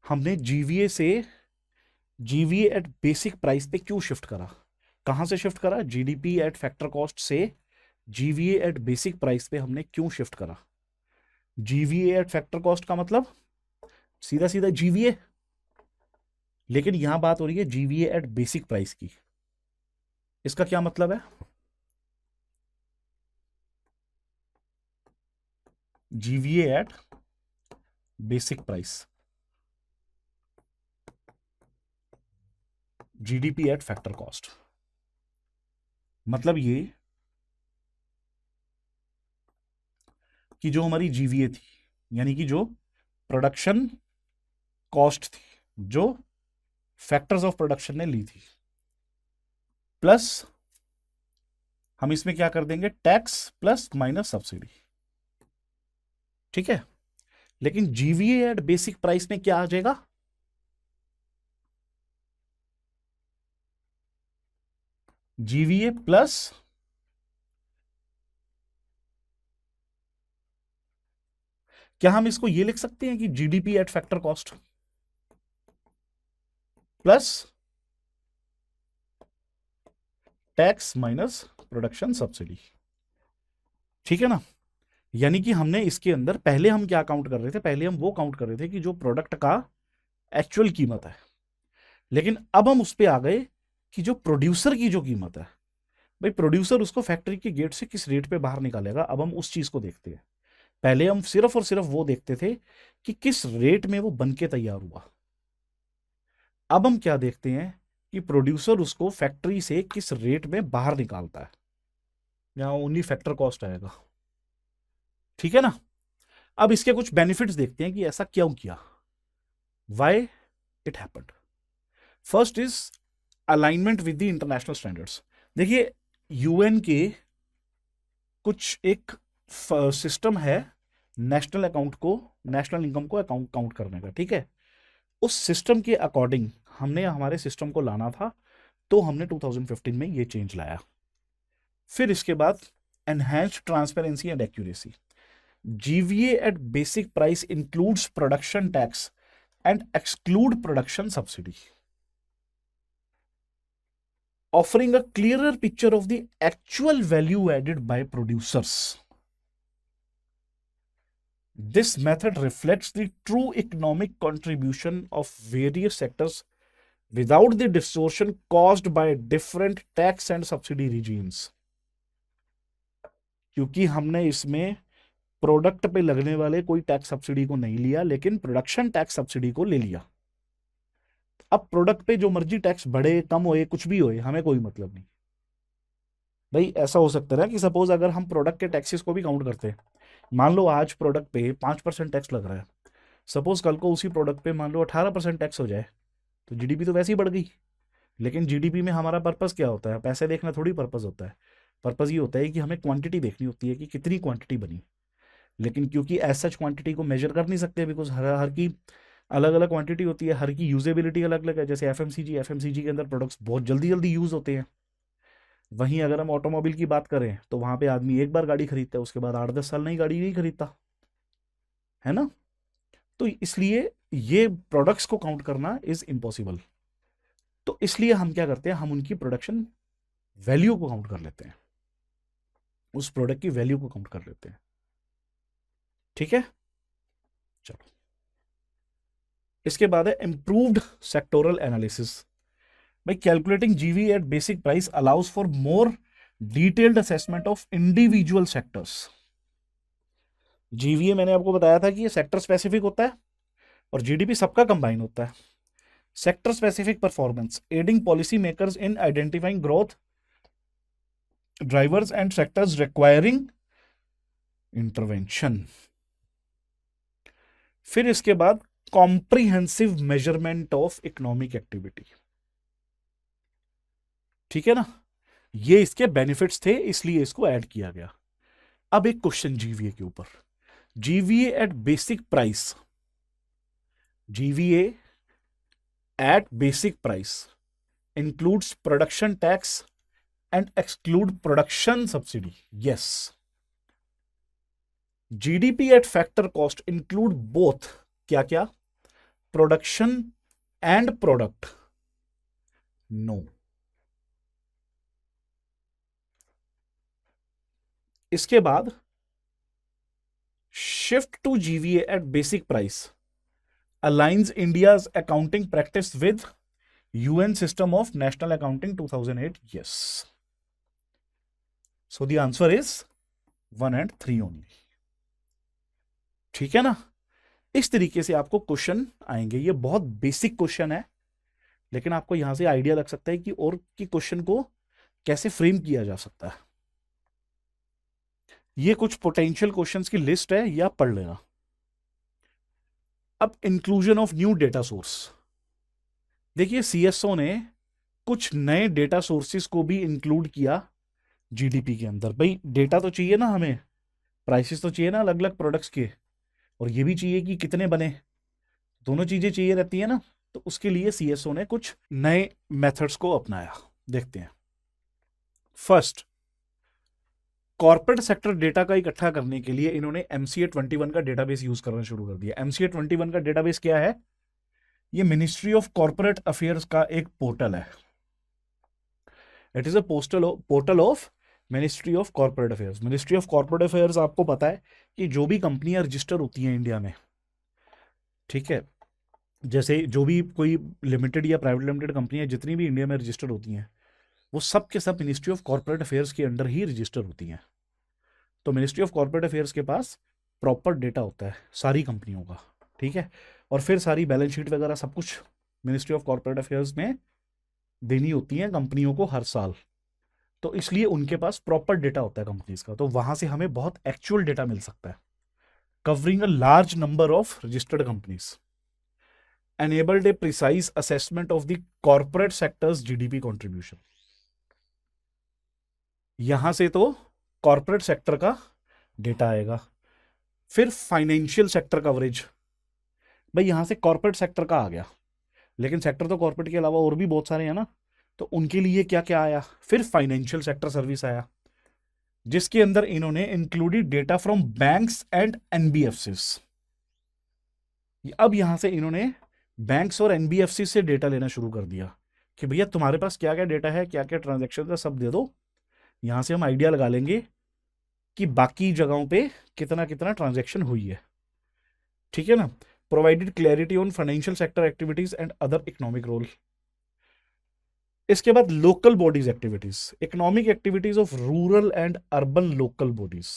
हमने जीवीए से जीवीए एट बेसिक प्राइस पे क्यों शिफ्ट करा? कहां से शिफ्ट करा? जीडीपी एट फैक्टर कॉस्ट से जीवीए एट बेसिक प्राइस पे हमने क्यों शिफ्ट करा? जीवीए एट फैक्टर कॉस्ट का मतलब सीधा सीधा जीवीए, लेकिन यहां बात हो रही है जीवीए एट बेसिक प्राइस की। इसका क्या मतलब है? GVA at basic price, GDP at factor cost, मतलब ये कि जो हमारी जीवीए थी, यानी कि जो प्रोडक्शन कॉस्ट थी, जो फैक्टर्स ऑफ प्रोडक्शन ने ली थी, प्लस हम इसमें क्या कर देंगे, टैक्स प्लस माइनस सब्सिडी। ठीक है, लेकिन जीवीए एट बेसिक प्राइस में क्या आ जाएगा? जीवीए प्लस, क्या हम इसको ये लिख सकते हैं कि GDP at factor cost plus tax minus production subsidy? ठीक है ना? यानी कि हमने इसके अंदर पहले हम क्या काउंट कर रहे थे, पहले हम वो काउंट कर रहे थे कि जो प्रोडक्ट का एक्चुअल कीमत है, लेकिन अब हम उस पे आ गए कि जो प्रोड्यूसर की जो कीमत है, भाई प्रोड्यूसर उसको फैक्ट्री के गेट से किस रेट पे बाहर निकालेगा, अब हम उस चीज को देखते हैं। पहले हम सिर्फ और सिर्फ वो देखते थे कि किस रेट में वो बन के तैयार हुआ। अब हम क्या देखते हैं कि प्रोड्यूसर उसको फैक्ट्री से किस रेट में बाहर निकालता है, यहाँ ओनली फैक्टर कॉस्ट आएगा। ठीक है ना? अब इसके कुछ बेनिफिट्स देखते हैं कि ऐसा क्यों किया, why it happened. First is alignment with the international standards. देखिए, यूएन के कुछ एक सिस्टम है नेशनल अकाउंट को, नेशनल इनकम को अकाउंट काउंट करने का। ठीक है, उस सिस्टम के अकॉर्डिंग हमने हमारे सिस्टम को लाना था, तो हमने 2015 में ये चेंज लाया। फिर इसके बाद enhanced transparency and accuracy. GVA at basic price includes production tax and exclude production subsidy, offering a clearer picture of the actual value added by producers. This method reflects the true economic contribution of various sectors without the distortion caused by different tax and subsidy regimes. क्योंकि हमने इसमें product पे लगने वाले कोई tax subsidy को नहीं लिया, लेकिन प्रोडक्शन टैक्स सब्सिडी को ले लिया। अब प्रोडक्ट पे जो मर्जी टैक्स बढ़े कम होए कुछ भी होए, हमें कोई मतलब नहीं। भाई ऐसा हो सकता है ना कि सपोज अगर हम प्रोडक्ट के टैक्सेस को भी काउंट करते हैं, मान लो आज प्रोडक्ट पे 5% टैक्स लग रहा है, सपोज कल को उसी प्रोडक्ट पे मान लो 18% टैक्स हो जाए, तो जीडीपी तो वैसे ही बढ़ गई। लेकिन जीडीपी में हमारा पर्पस क्या होता है? पैसे देखना थोड़ी पर्पस होता है। पर्पस ये होता है कि हमें क्वांटिटी देखनी होती है कि कितनी क्वांटिटी बनी। लेकिन क्योंकि एज सच क्वांटिटी को मेजर कर नहीं सकते, बिकॉज हर हर की अलग अलग क्वांटिटी होती है, हर की यूजेबिलिटी अलग अलग है। जैसे एफएमसीजी के अंदर प्रोडक्ट्स बहुत जल्दी जल्दी यूज होते हैं। वहीं अगर हम ऑटोमोबाइल की बात करें तो वहां पे आदमी एक बार गाड़ी खरीदता है, उसके बाद 8-10 साल नई गाड़ी नहीं खरीदता है ना। तो इसलिए ये प्रोडक्ट्स को काउंट करना इज इम्पॉसिबल। तो इसलिए हम क्या करते हैं, हम उनकी प्रोडक्शन वैल्यू को काउंट कर लेते हैं, उस प्रोडक्ट की वैल्यू को काउंट कर लेते हैं। ठीक है, चलो इसके बाद है इंप्रूव्ड सेक्टोरल एनालिसिस। भाई कैलकुलेटिंग जीवी eight basic price allows for more detailed assessment of individual sectors. GVA मैंने आपको बताया था कि ये सेक्टर स्पेसिफिक होता है और जीडीपी सबका कंबाइन होता है। Sector specific performance adding policy makers in identifying growth drivers and sectors requiring intervention. फिर इसके बाद comprehensive measurement of economic activity. ठीक है ना, ये इसके बेनिफिट्स थे, इसलिए इसको ऐड किया गया। अब एक क्वेश्चन जीवीए के ऊपर, GVA at basic price, GVA at basic price includes production tax and exclude production subsidy. Yes. GDP at factor cost include both क्या क्या, प्रोडक्शन एंड प्रोडक्ट. नो. इसके बाद shift to GVA at basic price aligns India's accounting practice with UN system of national accounting 2008. Yes. So the answer is 1 and 3 only. ठीक है ना. इस तरीके से आपको क्वेश्चन आएंगे. ये बहुत बेसिक क्वेश्चन है, लेकिन आपको यहां से आइडिया लग सकता है कि और कि क्वेश्चन को कैसे फ्रेम किया जा सकता है. ये कुछ पोटेंशियल क्वेश्चंस की लिस्ट है, या पढ़ लेना. अब inclusion of new data source. देखिए सीएसओ ने कुछ नए डेटा सोर्सेस को भी इंक्लूड किया जीडीपी के अंदर. भाई डेटा तो चाहिए ना हमें, प्राइसेस तो चाहिए ना अलग अलग प्रोडक्ट्स के, और ये भी चाहिए कि कितने बने, दोनों चीजें चाहिए रहती है ना. तो उसके लिए सीएसओ ने कुछ नए मेथड्स को अपनाया. देखते हैं. फर्स्ट, कॉर्पोरेट सेक्टर डेटा का इकट्ठा करने के लिए इन्होंने MCA 21 का डेटाबेस यूज करना शुरू कर दिया. MCA 21 का डेटाबेस क्या है? ये मिनिस्ट्री ऑफ कॉर्पोरेट अफेयर्स का एक पोर्टल है. It is a portal of ministry of corporate affairs. Ministry of corporate affairs आपको पता है कि जो भी कंपनियां रजिस्टर होती हैं इंडिया में, ठीक है, जैसे जो भी कोई लिमिटेड या प्राइवेट लिमिटेड कंपनियां जितनी भी इंडिया में रजिस्टर होती हैं, वो सब के सब मिनिस्ट्री ऑफ कॉर्पोरेट अफेयर्स के अंडर ही रजिस्टर होती हैं. तो मिनिस्ट्री ऑफ कॉर्पोरेट अफेयर्स के पास प्रॉपर डेटा होता है सारी कंपनियों का, ठीक है. और फिर सारी बैलेंस शीट वगैरह सब कुछ मिनिस्ट्री ऑफ कॉर्पोरेट अफेयर्स में देनी होती है कंपनियों को हर साल. तो इसलिए उनके पास प्रॉपर डेटा होता है कंपनीज का. तो वहां से हमें बहुत एक्चुअल डेटा मिल सकता है, covering a large number of registered companies. enabled a precise assessment of the corporate sector's GDP contribution. यहां से तो कॉर्पोरेट सेक्टर का डेटा आएगा. फिर फाइनेंशियल सेक्टर कवरेज. भाई यहां से कॉर्पोरेट सेक्टर का आ गया, लेकिन सेक्टर तो कॉर्पोरेट के अलावा और भी बहुत सारे हैं ना, तो उनके लिए क्या क्या आया? फिर फाइनेंशियल सेक्टर सर्विस आया, जिसके अंदर इन्होंने included data from banks and NBFCs. अब यहां से इन्होंने बैंक्स और एनबीएफसी से डेटा लेना शुरू कर दिया कि भैया तुम्हारे पास क्या क्या डेटा है, क्या क्या ट्रांजैक्शन है, सब दे दो. यहां से हम आइडिया लगा लेंगे कि बाकी जगहों पे कितना कितना ट्रांजैक्शन हुई है, ठीक है ना. Provided clarity on financial sector activities and other economic role. इसके बाद local bodies activities, economic activities of rural and urban local bodies,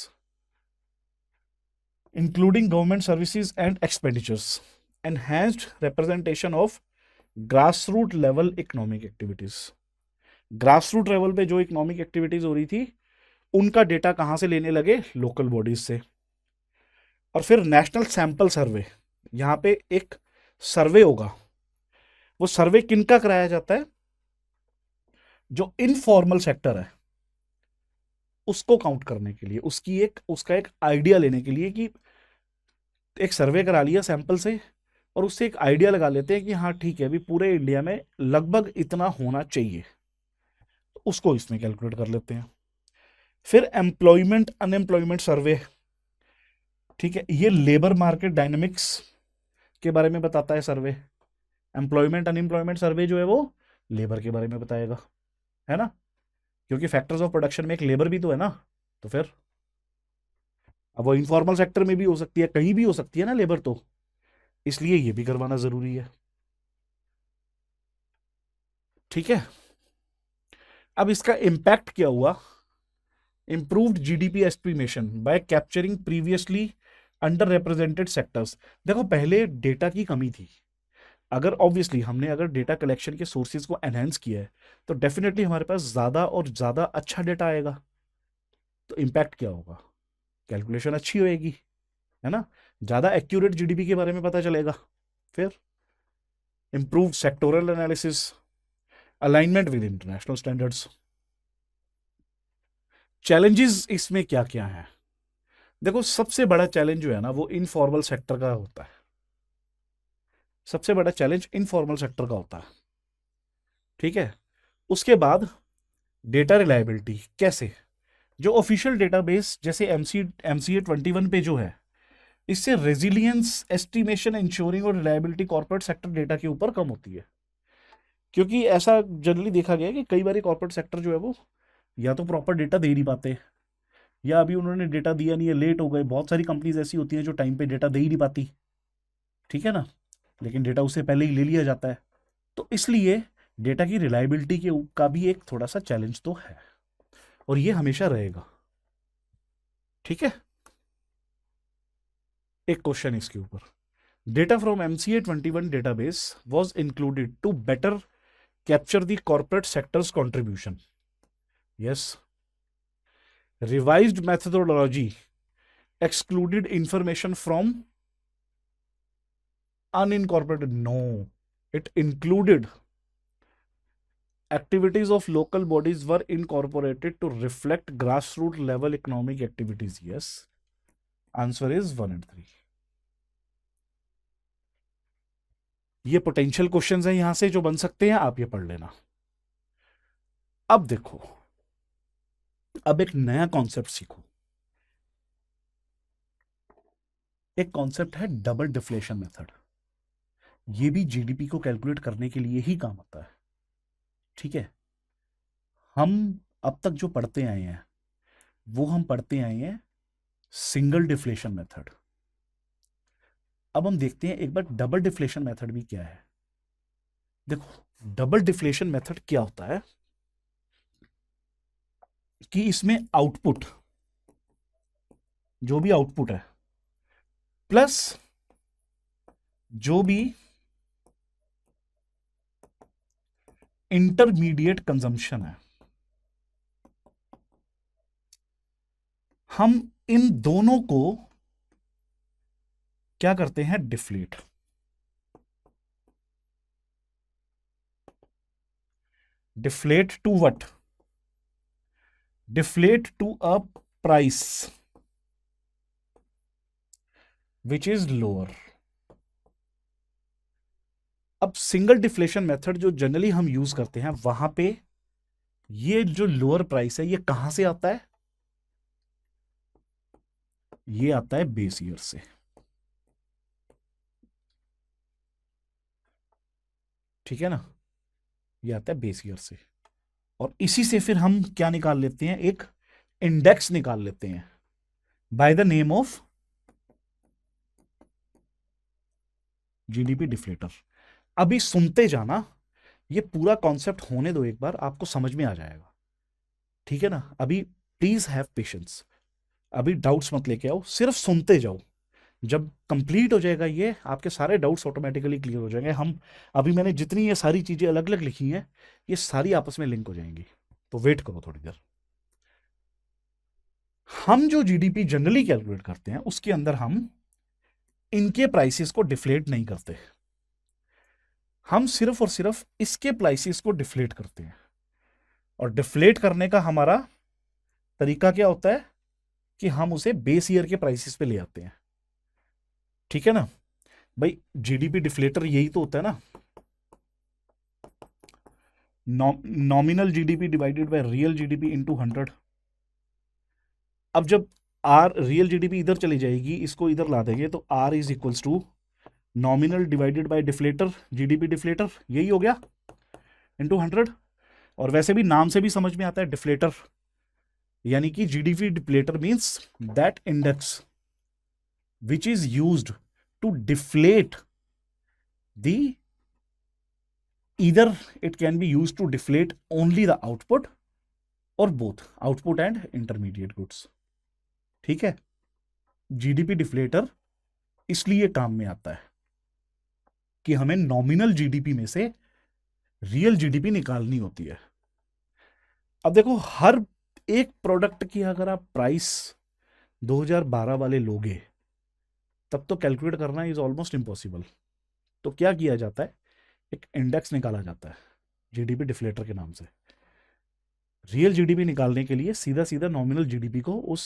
including government services and expenditures. enhanced representation of grassroots level economic activities. Grassroot level पे जो economic activities हो रही थी उनका data कहां से लेने लगे? लोकल बॉडीज से. और फिर नेशनल सैंपल सर्वे. यहां पे एक सर्वे होगा, वो सर्वे किनका कराया जाता है? जो इनफॉर्मल सेक्टर है उसको काउंट करने के लिए, उसका एक आइडिया लेने के लिए कि एक सर्वे करा लिया सैंपल से, और उससे एक आइडिया लगा लेते हैं कि हाँ ठीक है, अभी पूरे इंडिया में लगभग इतना होना चाहिए, तो उसको इसमें कैलकुलेट कर लेते हैं. फिर एम्प्लॉयमेंट अनएम्प्लॉयमेंट सर्वे, ठीक है, ये लेबर मार्केट डायनेमिक्स के बारे में बताता है सर्वे. एम्प्लॉयमेंट अनएम्प्लॉयमेंट सर्वे जो है वो लेबर के बारे में बताएगा, है ना, क्योंकि फैक्टर्स ऑफ प्रोडक्शन में एक लेबर भी तो है ना. तो फिर अब वो इनफॉर्मल सेक्टर में भी हो सकती है, कहीं भी हो सकती है ना लेबर, तो इसलिए ये भी करवाना जरूरी है, ठीक है. अब इसका इंपैक्ट क्या हुआ? Improved GDP estimation bye capturing previously under represented sectors. देखो पहले डेटा की कमी थी, अगर ऑब्वियसली हमने अगर डेटा कलेक्शन के सोर्सेज को एनहेंस किया है तो डेफिनेटली हमारे पास ज्यादा और ज्यादा अच्छा डेटा आएगा. तो इंपैक्ट क्या होगा? कैलकुलेशन अच्छी होएगी, है ना, ज्यादा एक्यूरेट जीडीपी के बारे में पता चलेगा. फिर improved sectoral analysis, alignment with international standards. Challenges इसमें क्या क्या हैं? देखो सबसे बड़ा चैलेंज जो है ना वो इनफॉर्मल सेक्टर का होता है, सबसे बड़ा चैलेंज इनफॉर्मल सेक्टर का होता है, ठीक है। उसके बाद डेटा रिलायबिलिटी, कैसे, जो ऑफिशियल डेटाबेस जैसे एमसीए 21 पे जो है, इससे रेजिलियंस एस्टिमेशन इंश्योरिंग और रिलायबिलिटी कॉर्पोरेट सेक्टर डेटा के ऊपर कम होती है, क्योंकि ऐसा जनरली देखा गया है कि कई बार कॉर्पोरेट सेक्टर जो है वो या तो प्रॉपर डेटा दे नहीं पाते, या अभी उन्होंने डेटा दिया नहीं है, लेट हो गए। बहुत सारी कंपनीज ऐसी होती हैं जो टाइम पे डेटा दे ही नहीं पाती, ठीक है ना, लेकिन डेटा उससे पहले ही ले लिया जाता है। तो इसलिए डेटा की रिलायबिलिटी के का भी एक थोड़ा सा चैलेंज तो है, और ये हमेशा रहेगा, ठीक है। एक क्वेश्चन इसके ऊपर, data from MCA 21 database was included to better capture the corporate sector's contribution, yes. Revised methodology excluded information from unincorporated, no, it included activities of local bodies were incorporated to reflect grassroots level economic activities, yes, answer is 1 and 3। ये potential questions हैं यहां से जो बन सकते हैं, आप ये पढ़ लेना। अब देखो, अब एक नया कॉन्सेप्ट सीखो, एक कॉन्सेप्ट है डबल डिफ्लेशन मेथड। ये भी जीडीपी को कैलकुलेट करने के लिए ही काम आता है, ठीक है। हम अब तक जो पढ़ते आए हैं वो हम पढ़ते आए हैं सिंगल डिफ्लेशन मेथड। अब हम देखते हैं एक बार डबल डिफ्लेशन मेथड भी क्या है। देखो डबल डिफ्लेशन मेथड क्या होता है कि इसमें आउटपुट, जो भी आउटपुट है प्लस जो भी इंटरमीडिएट कंजम्पशन है, हम इन दोनों को क्या करते हैं, deflate. Deflate to what, deflate to a price which is lower. अब सिंगल डिफ्लेशन मेथड जो जनरली हम यूज करते हैं वहां पे ये जो लोअर प्राइस है ये कहां से आता है, ये आता है बेस ईयर से, ठीक है ना, ये आता है बेस ईयर से। और इसी से फिर हम क्या निकाल लेते हैं, एक इंडेक्स निकाल लेते हैं by the name of GDP deflator. अभी सुनते जाना, ये पूरा कॉन्सेप्ट होने दो एक बार, आपको समझ में आ जाएगा, ठीक है ना। अभी प्लीज हैव पेशेंस, अभी डाउट्स मत लेके आओ, सिर्फ सुनते जाओ। जब कंप्लीट हो जाएगा ये, आपके सारे डाउट्स ऑटोमेटिकली क्लियर हो जाएंगे। हम अभी मैंने जितनी ये सारी चीजें अलग अलग लिखी हैं ये सारी आपस में लिंक हो जाएंगी, तो वेट करो थोड़ी देर। हम जो जीडीपी जनरली कैलकुलेट करते हैं उसके अंदर हम इनके प्राइसेस को डिफ्लेट नहीं करते, हम सिर्फ और सिर्फ इसके प्राइसेस को डिफ्लेट करते हैं। और डिफ्लेट करने का हमारा तरीका क्या होता है कि हम उसे बेस ईयर के प्राइसेस पे ले आते हैं, ठीक है ना भाई। जीडीपी डिफ्लेटर यही तो होता है ना, nominal GDP divided by real GDP into 100। अब जब आर रियल जीडीपी इधर चली जाएगी, इसको इधर ला देंगे, तो R is equals to nominal divided by deflator, GDP deflator, यही हो गया, इनटू 100। और वैसे भी नाम से भी समझ में आता है डिफ्लेटर, यानी कि GDP deflator means that index which is used to deflate the, either it can be used to deflate only the output or both output and intermediate goods, ठीक है। जीडीपी डिफ्लेटर इसलिए काम में आता है कि हमें नॉमिनल जीडीपी में से रियल जीडीपी निकालनी होती है। अब देखो हर एक प्रोडक्ट की अगर आप प्राइस 2012 वाले लोगे तब तो कैलकुलेट करना इज ऑलमोस्ट इम्पॉसिबल। तो क्या किया जाता है, एक इंडेक्स निकाला जाता है जीडीपी डिफ्लेटर के नाम से। रियल जीडीपी निकालने के लिए सीधा सीधा नॉमिनल जीडीपी को उस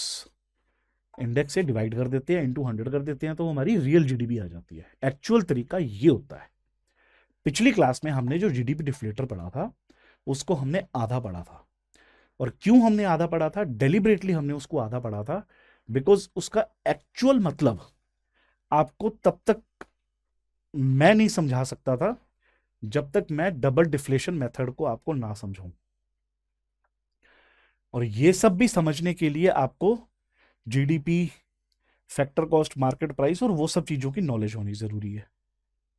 इंडेक्स से डिवाइड कर देते हैं, इनटू 100 कर देते हैं, तो हमारी रियल जीडीपी आ जाती है। एक्चुअल तरीका ये होता है। पिछली क्लास में हमने जो जीडीपी डिफ्लेटर पढ़ा था उसको हमने आधा पढ़ा था। और क्यों हमने आधा पढ़ा था? डेलिबरेटली हमने उसको आधा पढ़ा था बिकॉज उसका एक्चुअल मतलब आपको तब तक मैं नहीं समझा सकता था जब तक मैं डबल डिफ्लेशन मेथड को आपको ना समझाऊं। और ये सब भी समझने के लिए आपको GDP, factor cost, market price और वो सब चीजों की नॉलेज होनी जरूरी है।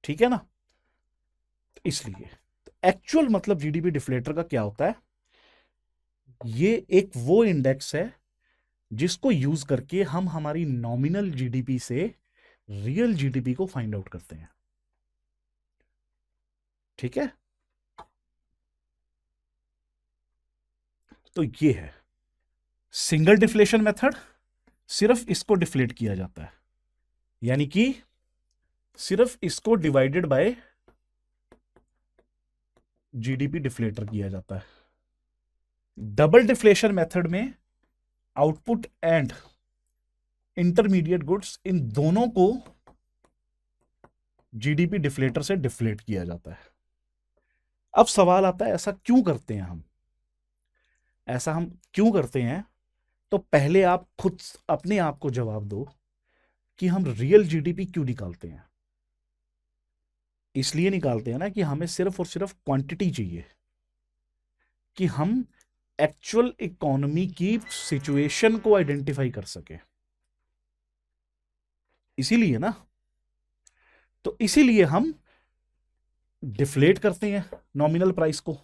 ठीक है ना? तो इसलिए एक्चुअल मतलब जीडीपी डिफ्लेटर का क्या होता है? ये एक वो इंडेक्स है जिसको यूज करके हम हमारी नॉमिनल जीडीपी से रियल जीडीपी को फाइंड आउट करते हैं। ठीक है? तो ये है सिंगल डिफ्लेशन मेथड। सिर्फ इसको डिफ्लेट किया जाता है, यानी कि सिर्फ इसको डिवाइडेड बाय जीडीपी डिफ्लेटर किया जाता है। डबल डिफ्लेशन मेथड में आउटपुट एंड इंटरमीडिएट गुड्स, इन दोनों को जीडीपी डिफ्लेटर से डिफ्लेट किया जाता है। अब सवाल आता है ऐसा क्यों करते हैं हम? ऐसा हम क्यों करते हैं? तो पहले आप खुद अपने आप को जवाब दो कि हम रियल जीडीपी क्यों निकालते हैं। इसलिए निकालते हैं ना कि हमें सिर्फ और सिर्फ क्वांटिटी चाहिए, कि हम एक्चुअल इकोनॉमी की सिचुएशन को आइडेंटिफाई कर सके। इसीलिए ना, तो इसीलिए हम डिफ्लेट करते हैं नॉमिनल प्राइस को,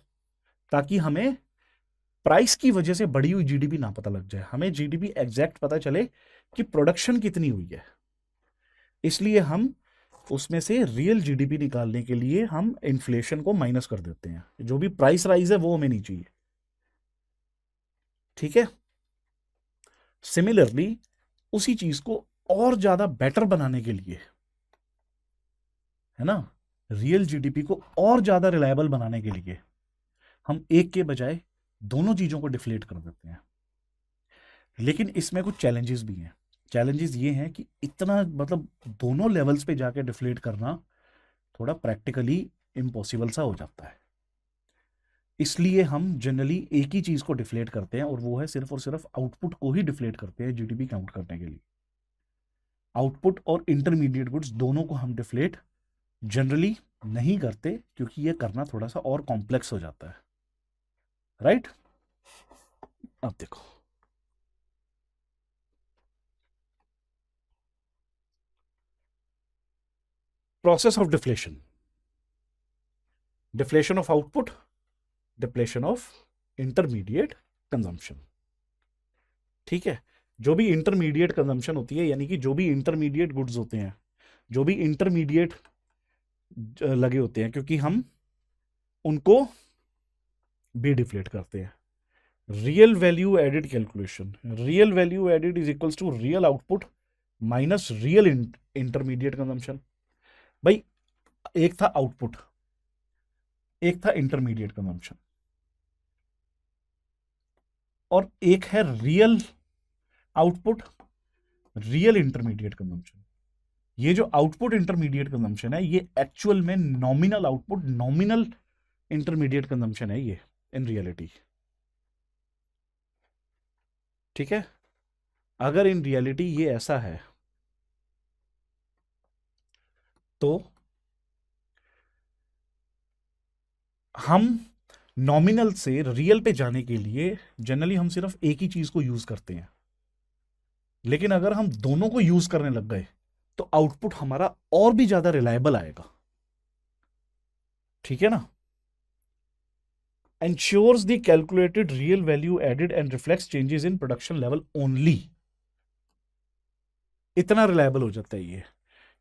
ताकि हमें प्राइस की वजह से बढ़ी हुई जीडीपी ना पता लग जाए, हमें जीडीपी एग्जैक्ट पता चले कि प्रोडक्शन कितनी हुई है। इसलिए हम उसमें से रियल जीडीपी निकालने के लिए हम इन्फ्लेशन को माइनस कर देते हैं। जो भी प्राइस राइज है वो हमें नहीं चाहिए। ठीक है? सिमिलरली उसी चीज को और ज्यादा बेटर बनाने के लिए, है ना, रियल जीडीपी को और ज्यादा रिलायबल बनाने के लिए हम एक के बजाय दोनों चीजों को डिफ्लेट कर देते हैं। लेकिन इसमें कुछ चैलेंजेस भी हैं। चैलेंजेस ये हैं कि इतना मतलब दोनों लेवल्स पे जाके डिफ्लेट करना थोड़ा प्रैक्टिकली इम्पॉसिबल सा हो जाता है। इसलिए हम जनरली एक ही चीज को डिफ्लेट करते हैं, और वो है सिर्फ और सिर्फ आउटपुट को ही डिफ्लेट करते हैं जीडीपी काउंट करने के लिए। आउटपुट और इंटरमीडिएट गुड्स दोनों को हम डिफ्लेट जनरली नहीं करते, क्योंकि ये करना थोड़ा सा और कॉम्प्लेक्स हो जाता है। राइट? अब देखो, process of deflation, deflation of output, deflation of intermediate consumption. ठीक है? जो भी इंटरमीडिएट कंजम्पशन होती है, यानी कि जो भी इंटरमीडिएट गुड्स होते हैं, जो भी इंटरमीडिएट लगे होते हैं, क्योंकि हम उनको भी डिफ्लेट करते हैं। Real value added calculation, real value added is equals to real output minus real intermediate consumption. भाई, एक था आउटपुट, एक था इंटरमीडिएट कंजम्पशन, और एक है real output, real intermediate consumption. ये जो आउटपुट इंटरमीडिएट कंजम्पशन है, ये एक्चुअल में nominal output, nominal intermediate consumption है ये इन रियलिटी। ठीक है? अगर इन रियलिटी ये ऐसा है, तो हम नॉमिनल से रियल पे जाने के लिए जनरली हम सिर्फ एक ही चीज को यूज करते हैं। लेकिन अगर हम दोनों को यूज करने लग गए तो आउटपुट हमारा और भी ज्यादा रिलायबल आएगा। ठीक है ना? ensures the calculated real value added and reflects changes in production level only। इतना रिलायबल हो जाता है ये।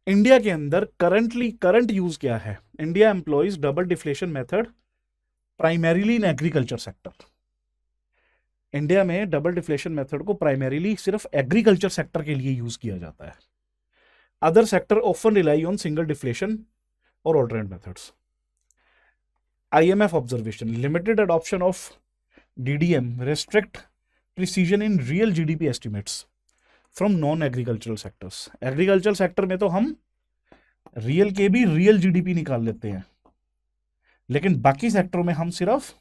इंडिया के अंदर करंट यूज क्या है? India employs double deflation method primarily in agriculture sector. India में डबल डिफ्लेशन मेथड को प्राइमरीली सिर्फ एग्रीकल्चर सेक्टर के लिए यूज किया जाता है। Other sector often rely on single deflation और alternate methods. IMF observation, limited adoption of DDM restrict precision in real GDP estimates। From non agricultural sectors. Agricultural sector में तो हम रियल के भी रियल जीडीपी निकाल लेते हैं, लेकिन बाकी सेक्टरों में हम सिर्फ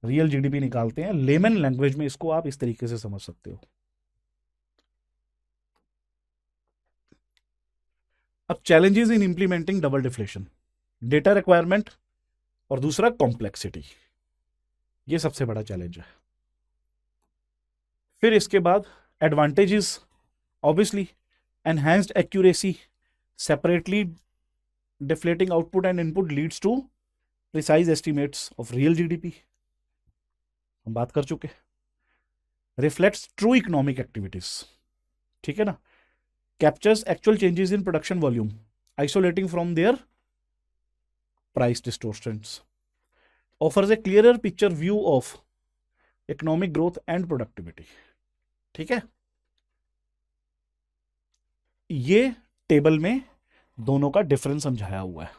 रियल जीडीपी निकालते हैं। लेमन लैंग्वेज में इसको आप इस तरीके से समझ सकते हो। अब challenges in implementing double deflation, data requirement और दूसरा कॉम्प्लेक्सिटी, ये सबसे बड़ा चैलेंज है। फिर इसके बाद advantages, obviously enhanced accuracy, separately deflating output and input leads to precise estimates of real GDP, हम बात कर चुके। रिफ्लेक्ट्स ट्रू इकोनॉमिक एक्टिविटीज, ठीक है ना। Captures actual changes in production volume isolating from their price distortions, offers a clearer picture view of economic growth and productivity, ठीक है। ये टेबल में दोनों का डिफरेंस समझाया हुआ है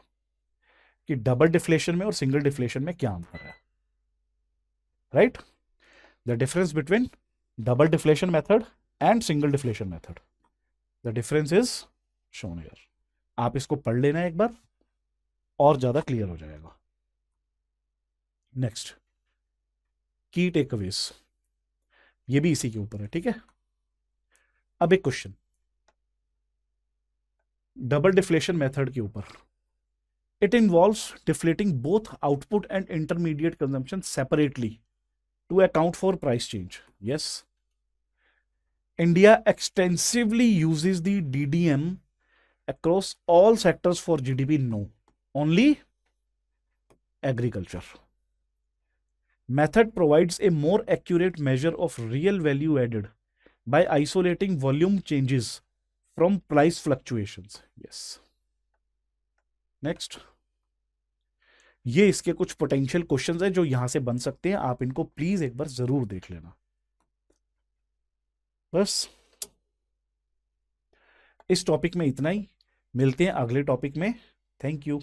कि डबल डिफ्लेशन में और सिंगल डिफ्लेशन में क्या अंतर है, right. The difference between double deflation method and single deflation method, the difference is shown here. आप इसको पढ़ लेना एक बार और ज्यादा क्लियर हो जाएगा। नेक्स्ट, की टेकअवेज, ये भी इसी के ऊपर है, ठीक है। अब एक क्वेश्चन डबल डिफ्लेशन मेथड के ऊपर। It involves deflating both output and intermediate consumption separately to account for price change. Yes, India extensively uses the DDM across all sectors for GDP? No, only agriculture. Method provides a more accurate measure of real value added by isolating volume changes from price fluctuations. Yes. Next. ये इसके कुछ potential questions हैं जो यहां से बन सकते हैं, आप इनको प्लीज एक बार जरूर देख लेना। बस इस टॉपिक में इतना ही, मिलते हैं अगले टॉपिक में। Thank you.